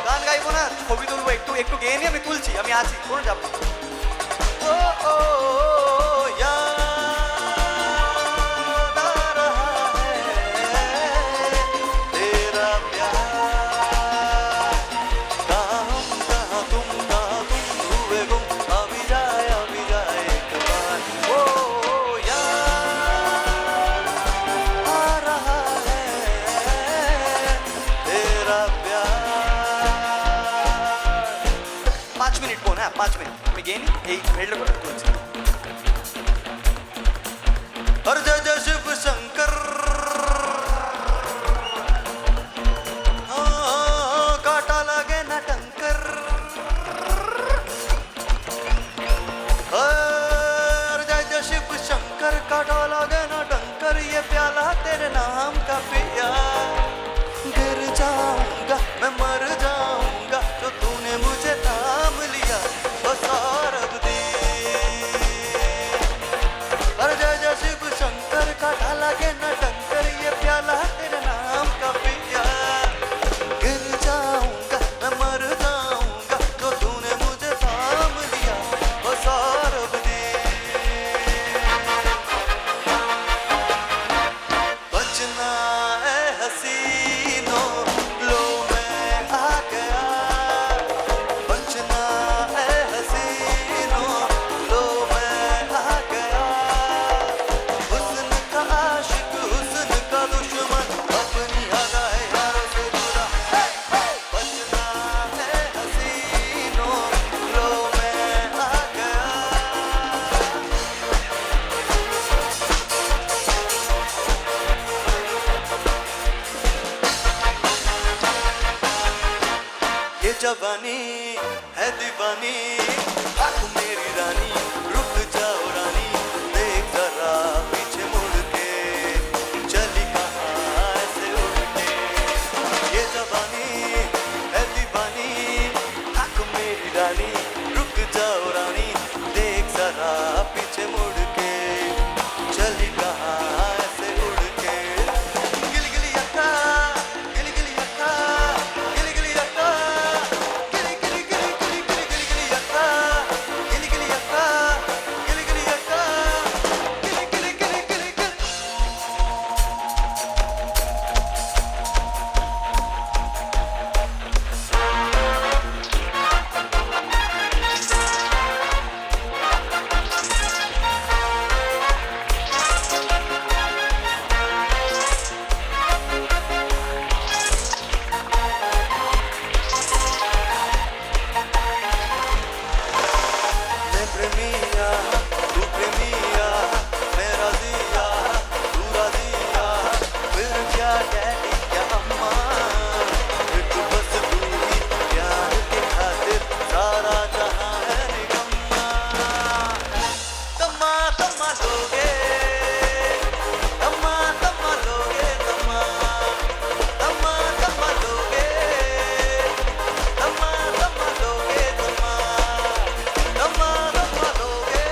গান গাইবো না ছবি তুলবো একটু একটু গেয়ে নিয়ে আমি তুলছি আমি আছি কোনো যাব না ও ও याद आ रहा है तेरा प्यार कहाँ हम कहाँ तुम हुए गुम आ भी जाए एक बार ओ याद आ रहा है तेरा प्यार 5 মিনিট বোন হ্যাঁ 5 মিনিট আমি গেয়ে নি এই হেডলে করে তুলছি हर जय जय शिव शंकर काटा लगे न टंकर हर जय जय शिव शंकर काटा लगे न टंकर ये प्याला तेरे नाम का पिया गिर जाऊंगा मैं मर जाऊंगा जो तूने मुझे थाम लिया बस और अब दी हर जय जय शिव शंकर जवानी है दीवानी आँख मेरी रानी रुक जाओ रानी देख जरा पीछे मुड़ के चली कहाँ ऐसे उड़ के ये जवानी है दीवानी आँख मेरी रानी रुक जाओ रानी देख जरा पीछे मुड़ के चली कहाँ ऐसे उड़ के गिली गिली अक्का गिली गिली अक्का गिली गिली अक्का गिली गिली गिली गिली गिली गिली गिली अक्का गिली गिली अक्का गिली गिली अक्का गिली गिली गिली गिली गिली मैं प्रेमिया तू प्रेमिया मेरा दिया तू राजिया फिर क्या डैडी क्या अम्मा फिर तू बस तू ही प्यार के खातिर सारा जहां है निकम्मा तम्मा तम्मा लोगे तम्मा तम्मा लोगे तम्मा तम्मा तम्मा लोगे तम्मा तम्मा लोगे तम्मा तम्मा तम्मा लोगे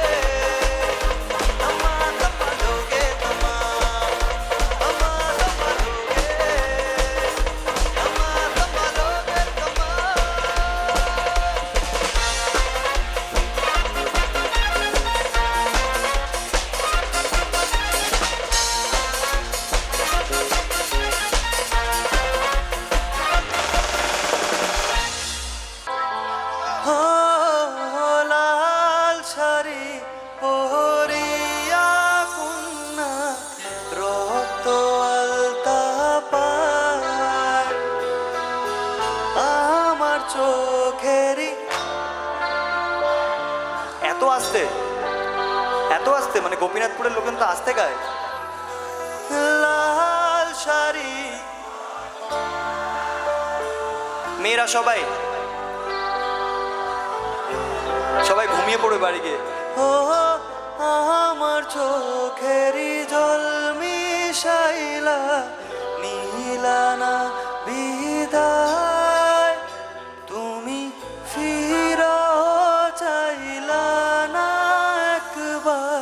तम्मा तम्मा लोगे तम्मा तम्मा तम्मा लोगे तम्मा तम्मा लोगे तम्मा हो লাল শাড়ি পরিয়া কন্যা রক্ত আলতা পায় আমার চোখেরই এত আস্তে মানে গোপীনাথপুরের লোকেন তো আস্তে গায়। লাল শাড়ি মেয়েরা সবাই ঘুমিয়ে পড়বে বাড়ি গিয়ে। ও আমার চোখেরই জল মিশাইলা নীলানা বিদায় তুমি ফিরাও চাইলা না একবার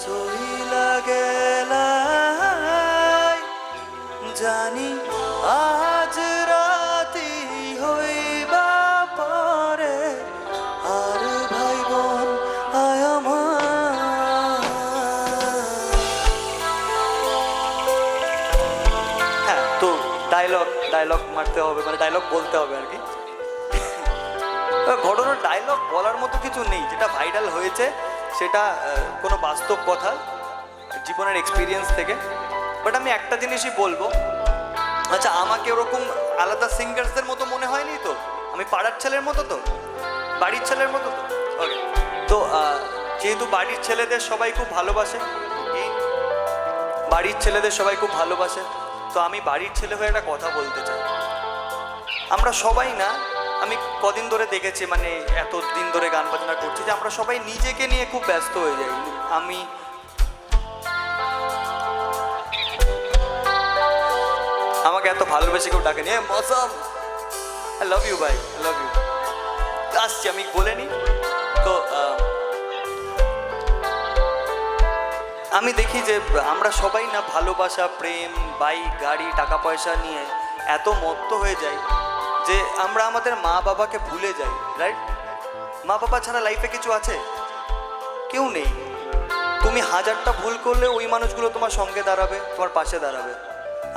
সইলা গেলাই জানি আজ রাতি হইবা পরে আর ভাই বোন আয় আমার হ্যাঁ, তো ডায়লগ মারতে হবে, মানে ডায়লগ বলতে হবে আর কি। ঘটনার ডায়লগ বলার মতো কিছু নেই, যেটা ভাইরাল হয়েছে সেটা কোনো বাস্তব কথা জীবনের এক্সপিরিয়েন্স থেকে। বাট আমি একটা জিনিসই বলবো, আচ্ছা আমাকে ওরকম আলাদা সিঙ্গার্সদের মতো মনে হয়নি তো? আমি পাড়ার ছেলের মতো তো, বাড়ির ছেলের মতো তো। ওকে, তো যেহেতু বাড়ির ছেলেদের সবাই খুব ভালোবাসে, তো আমি বাড়ির ছেলে হয়ে একটা কথা বলতে চাই। আমরা সবাই না, আমি কদিন ধরে দেখেছি, মানে এত দিন ধরে গান বাজনা করছি, যে আমরা সবাই নিজেকে নিয়ে খুব ব্যস্ত হয়ে যাই। আমাকে এত ভালোবেসে কেউ ডাকেনি, মৌসম আই লাভ ইউ ভাই, আই লাভ ইউ। আসছি, আমি বলে নি তো। আমি দেখি যে আমরা সবাই না ভালোবাসা, প্রেম, বাইক, গাড়ি, টাকা পয়সা নিয়ে এত মত্ত হয়ে যাই যে আমরা আমাদের মা বাবাকে ভুলে যাই, রাইট? মা বাবা ছাড়া লাইফে কিছু আছে? কেউ নেই। তুমি হাজারটা ভুল করলে ওই মানুষগুলো তোমার সঙ্গে দাঁড়াবে, তোমার পাশে দাঁড়াবে।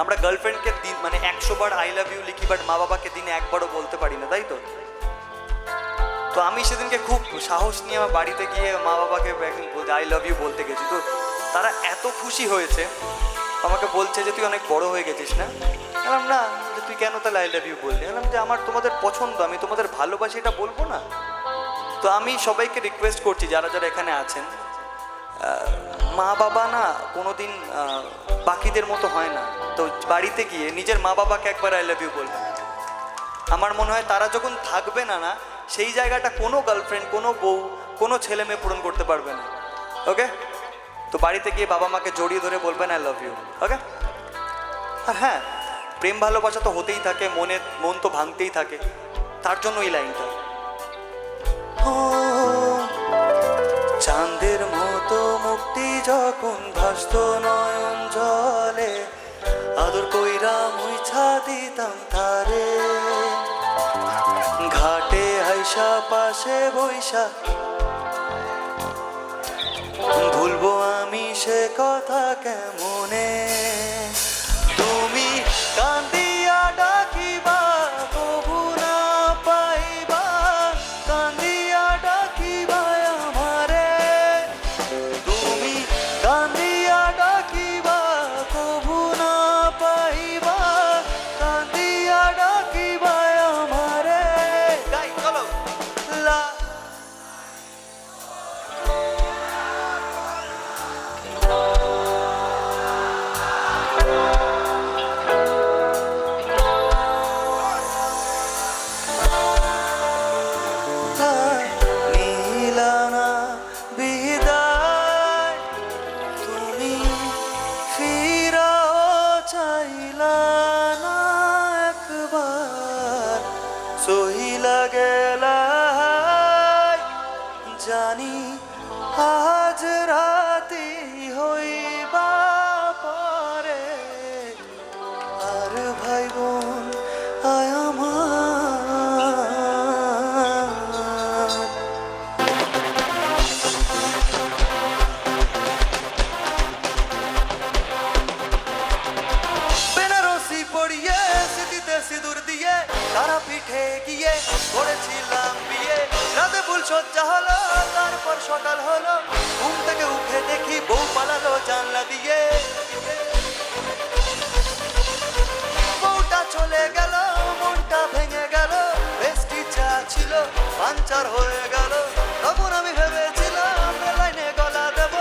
আমরা গার্লফ্রেন্ডকে দিন মানে 100 বার আই লাভ ইউ লিখি, বাট মা বাবাকে দিনে একবারও বলতে পারি না, তাই তো? তো আমি সেদিনকে খুব সাহস নিয়ে আমার বাড়িতে গিয়ে মা বাবাকে একদিন আই লাভ ইউ বলতে গেছি। তো তারা এত খুশি হয়েছে, আমাকে বলছে যে তুই অনেক বড় হয়ে গেছিস না? বললাম না, যে তুই কেন তাহলে আই লাভ ইউ বললি? বললাম যে আমার তোমাদের পছন্দ, আমি তোমাদের ভালোবাসি, এটা বলবো না? তো আমি সবাইকে রিকোয়েস্ট করছি, যারা যারা এখানে আছেন, মা বাবা না কোনোদিন বাকিদের মতো হয় না। তো বাড়িতে গিয়ে নিজের মা বাবাকে একবার আই লাভ ইউ বলবেন। আমার মনে হয় তারা যখন থাকবে না না সেই জায়গাটা কোনো গার্লফ্রেন্ড, কোনো বউ, কোনো ছেলে মেয়ে পূরণ করতে পারবে না। ওকে, তো বাড়িতে গিয়ে বাবা মাকে জড়িয়ে ধরে বলবেন আই লাভ ইউ। ওকে, আর হ্যাঁ, প্রেম ভালোবাসা তো হতেই থাকে, মন তো ভাঙতেই থাকে, তার জন্য এই লাইনটা। ও চাঁদের মতো মুক্তি যখন ভাসত নয়ন জলে, আদর কইরা মুইছা দিতাম তারে, ঘাটে আইসা পাশে বৈশা, ভুলবো আমি সে কথা কেমনে। তুমি কান্দিয়া ডাকিবা কবু না পাইবা, কান্দিয়া ডাকিবা আমারে, তুমি কান্দিয়া ডাকিবা কবু না পাইবা, কান্দিয়া ডাকিবা আমারে। গাই চলো লা নীলানা বিদায়, তুমি ফিরাও চাইলা না একবার, সহিলা গেলা জানি আজ রাতি হইবা পরে, আর ভাই বোন আয় আমার। বেনারসি পড়িয়ে স্মৃতিতে সিঁদুর দিয়ে তারা পিঠে গিয়ে করেছিলাম বিয়ে, রাতে ফুল সজ্জা হলো, তারপর সকাল হলো, ঘুম থেকে উঠে দেখি বউ পালালো জানলা দিয়ে, বউটা চলে গেল, মনটা ভেঙে গেল, বেস্টি চা ছিল পাঞ্চার হয়ে গেল, তখন আমি ভেবেছিলাম লাইনে গলা দেব,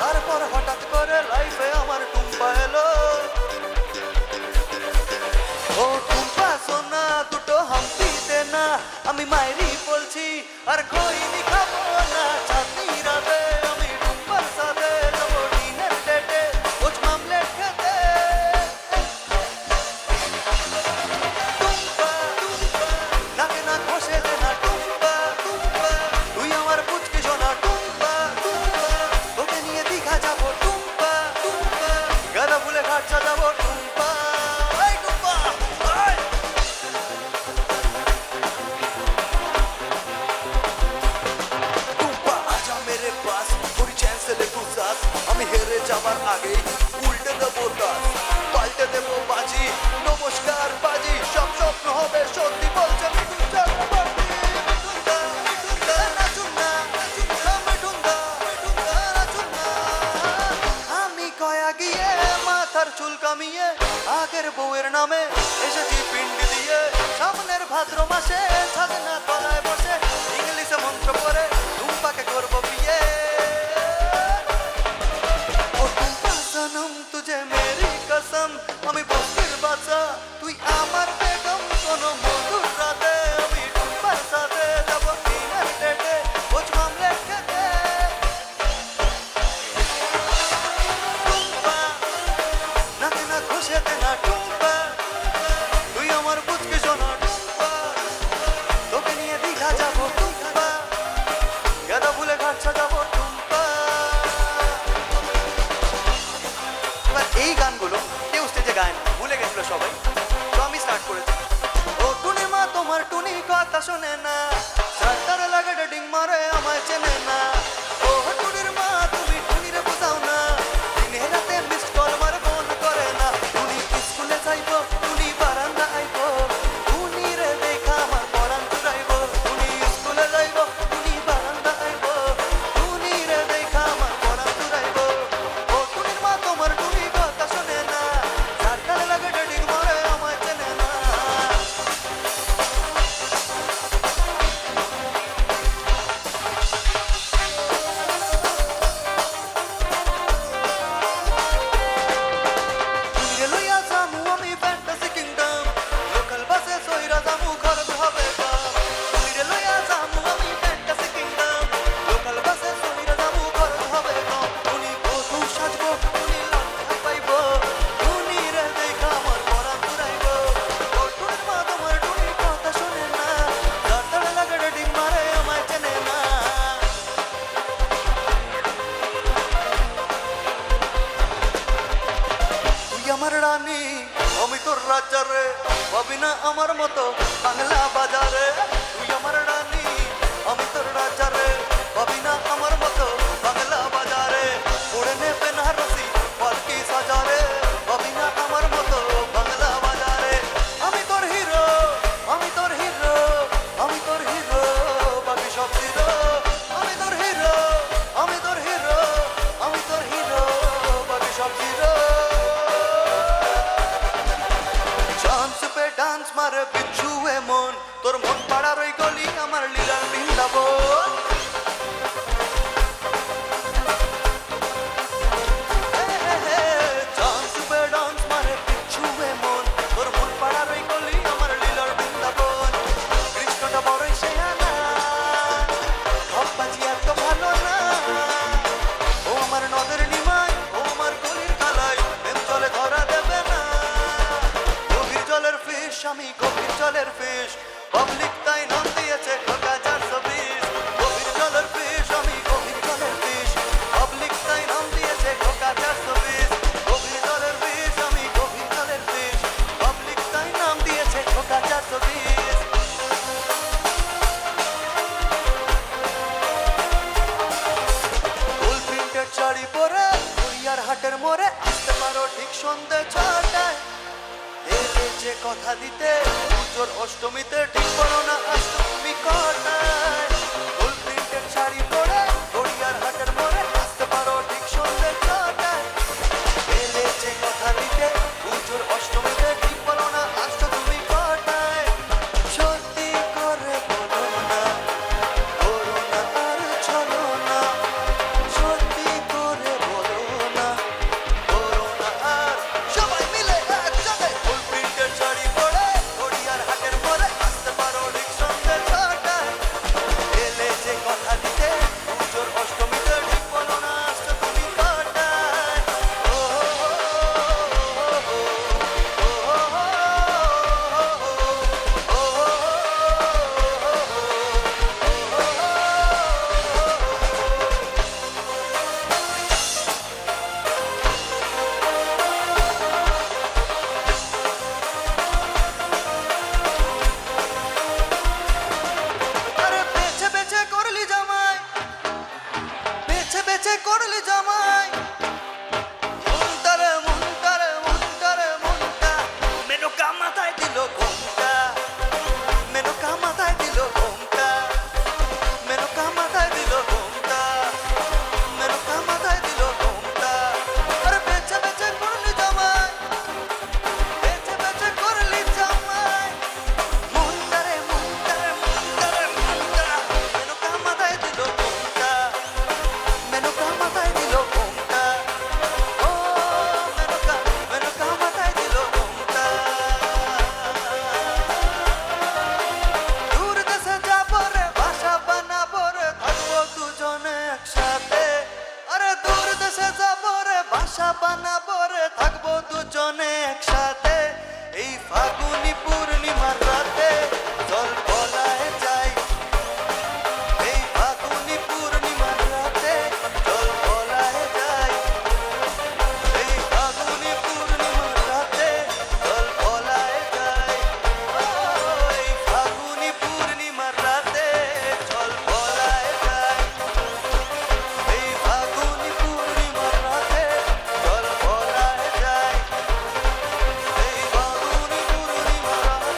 তারপর হঠাৎ করে লাইফে আমার টুম্পা এলো। ও টুম্পা সোনা দুটো হাম্পিতে না, আমি মাইরি বলছি আর খইনি খাবো না, চাঁদনি রাতে আমি টুম্পার সাথে যাবো ডিনার ডেটে, কোচ মামলেট খেতে। টুম্পা টুম্পা নাকে না ঘষে দে না, টুম্পা টুম্পা তুই আমার পুচকি সোনা, টুম্পা টুম্পা তোকে নিয়ে দীঘা যাবো, টুম্পা টুম্পা গাঁদা ফুলে ঘাট সাজাবো, টুম্পা এই টুম্পা এই। টুম্পা আজা মেরে পাস, থোড়ি চ্যান সে ले तू सास, আমি হেরে যাবার আগেই উল্টে দেবো দাস, পাল্টে দেবো বাজি, নমস্কার বাজি, সব স্বপ্ন হবে সত্যি বলছে মিঠুন চক্রবর্তী। মিঠুনদা, মিঠুনদা, নাচুন না, নাচুন না, মিঠুনদা, মিঠুনদা, নাচুন না। আমি কয়া গিয়ে মাথার চুল কামিয়ে আগের বউয়ের নামে এসেছি পিন্ডি দিয়ে, সামনের ভাদ্র মাসে ছাদনা তলায় বসে ইংলিশে মন্ত্র পড়ে টুম্পাকে করবো বিয়ে। ও টুম্পা সনম তুঝে মেরি কসম, আমি বস্তির বাচ্চা তুই আমার বেগম, কোনো মধুর রাতে আমি টুম্পার সাথে যাবো ডিনার ডেটে, কোচ মামলেট খেতে। টুম্পা নাকে না ঘষে দে না, টুম্পা তুই আমার পুচকি সোনা, টুম্পা তোকে নিয়ে দীঘা যাবো, টুম্পা গাঁদা ফুলে ঘাট সাজাবো, টুম্পা। এবার এই গানগুলো কেউ স্টেজে গায় না, ভুলে গেছিল সবাই, তো আমি স্টার্ট করেছি। ও টুনি মা তোমার টুনি কথা শোনে না, সাতার লাগে ডেটিং মারে আমায় চেনে না, ও টুনির মা তুমি টুনিরে বোঝাও না, দিনে রাতে মিসড কল মারে ফোন করে না, টুনি স্কুলে যাইবো, টুনি বারান্দা আইবো, টুনিরে দেখা আমার পরান চুরাইবো, টুনি স্কুলে যাইবো, টুনি বারান্দা আইবো, টুনিরে দেখা আমার পরান চুরাইবো। ও টুনির মা তোমার টুনি কথা শোনে না, সাতার লাগে ডেটিং মারে আমায় চেনে না। না আমার মতো বাংলা বাজারে তুই আমার রানী আমি তোর রাজা রে পাবি না আমার মতো বাংলা বাজারে পড়ে নে বেনারসি পালকি সাজারে পাবি না আমার মতো বাংলা বাজারে আমি তোর হিরো আমি তোর হিরো আমি তোর হিরো বাকি সব হিরো আমি তোর হিরো আমি তোর হিরো আমি তোর হিরো বাকি সব হিরো চান্স পে ডান্স মারে বিচ্ছুয়ে মন তোর মন পাড়ার ওই গলি আমার লীলার বৃন্দাবন চান্স পে ডান্স মারে বিচ্ছুয়ে মন তোর মন পাড়ার ওই গলি আমার লীলার বৃন্দাবন কৃষ্ণটা বড়ই শেয়ানা হপ্পাজি এত ভালো না ও আমার নদের নিমাই ও আমার গলির কালাই প্রেম চলে ধরা দেবে না গভীর জলের ফিশ আমি গভীর জলের ফিশ পাবলিক তাই নাম দিয়েছে ঢোকা 420 গভীর জলের ফিশ আমি গভীর জলের ফিশ পাবলিক তাই নাম দিয়েছে ঢোকা 420 গভীর জলের ফিশ আমি গভীর জলের ফিশ পাবলিক তাই নাম দিয়েছে ঢোকা 420 ফুল প্রিন্টেড শাড়ি পরে গড়িয়ার হাটের মোড়ে আসতে পারো ঠিক সন্ধ্যে 6টায় এলে যে কথা দিতে পুজোর অষ্টমীতে ঠিক করো না অষ্টমী কটায় ফুল প্রিন্টেড শাড়ি পরে গড়িয়ার হাটের মোড়ে আসতে পারো ঠিক সন্ধ্যে 6টায় এলে যে কথা দিতে পুজোর অষ্টমীতে ঠিক করো না অষ্টমী কটায় সত্যি করে বলো না করো না আর চলো না সত্যি করে বলো না করো না আর সবাই মিলে একসাথে ফুল প্রিন্টেড শাড়ি পরে গড়িয়ার হাটের মোড়ে আসতে পারো ঠিক সন্ধ্যে 6টায় এলে যে কথা দিতে পুজোর অষ্টমীতে ঠিক বলো না অষ্টমী কটায় ও আরে বেছে বেছে করলি জামাই বেছে বেছে করলি জামাই মুন্টারে মুন্টারে মুন্টারে মুন্টা মেনকা মাথায় দিল ঘোমটা মেনকা মাথায় দিল ঘোমটা মেনকা মাথায় দিল ঘোমটা মেনকা মাথায় দিল ঘোমটা আরে বেছে বেছে করলি জামাই বেছে বেছে করলি জামাই মুন্টারে মুন্টারে মুন্টারে মুন্টা মেনকা মাথায় দিল ঘোমটা মেনকা মাথায় দিল ঘোমটা ও মেনকা মেনকা মাথায় দিল ঘোমটা দূর দেশে যাবো রে বাসা বানাবো রে থাকবো দুজনে একসাথে আরে দূর দেশে যাবো রে বাসা বানাবো রে থাকবো দুজনে একসাথে এই ফাগুনি পূর্ণিমার রাতে জল বলায় যাই এই ফাগুনি পূর্ণিমার রাতে জল বলায় যাই এই ফাগুনি পূর্ণিমার রাতে জল বলায় যাই ও এই ফাগুনি পূর্ণিমার রাতে জল বলায় যাই এই ফাগুনি পূর্ণিমার রাতে জল বলায় যায় এই ফাগুনি পূর্ণিমার রাতে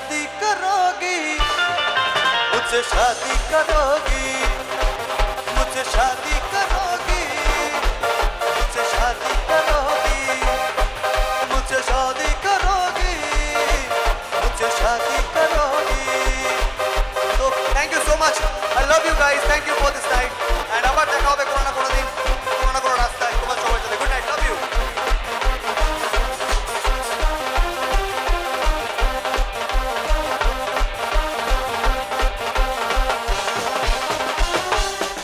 शादी करोगी मुझसे शादी करोगी मुझसे शादी करोगी मुझसे शादी करोगी मुझसे शादी करोगी मुझसे शादी करोगी So thank you so much. I love you guys. Thank you for this night.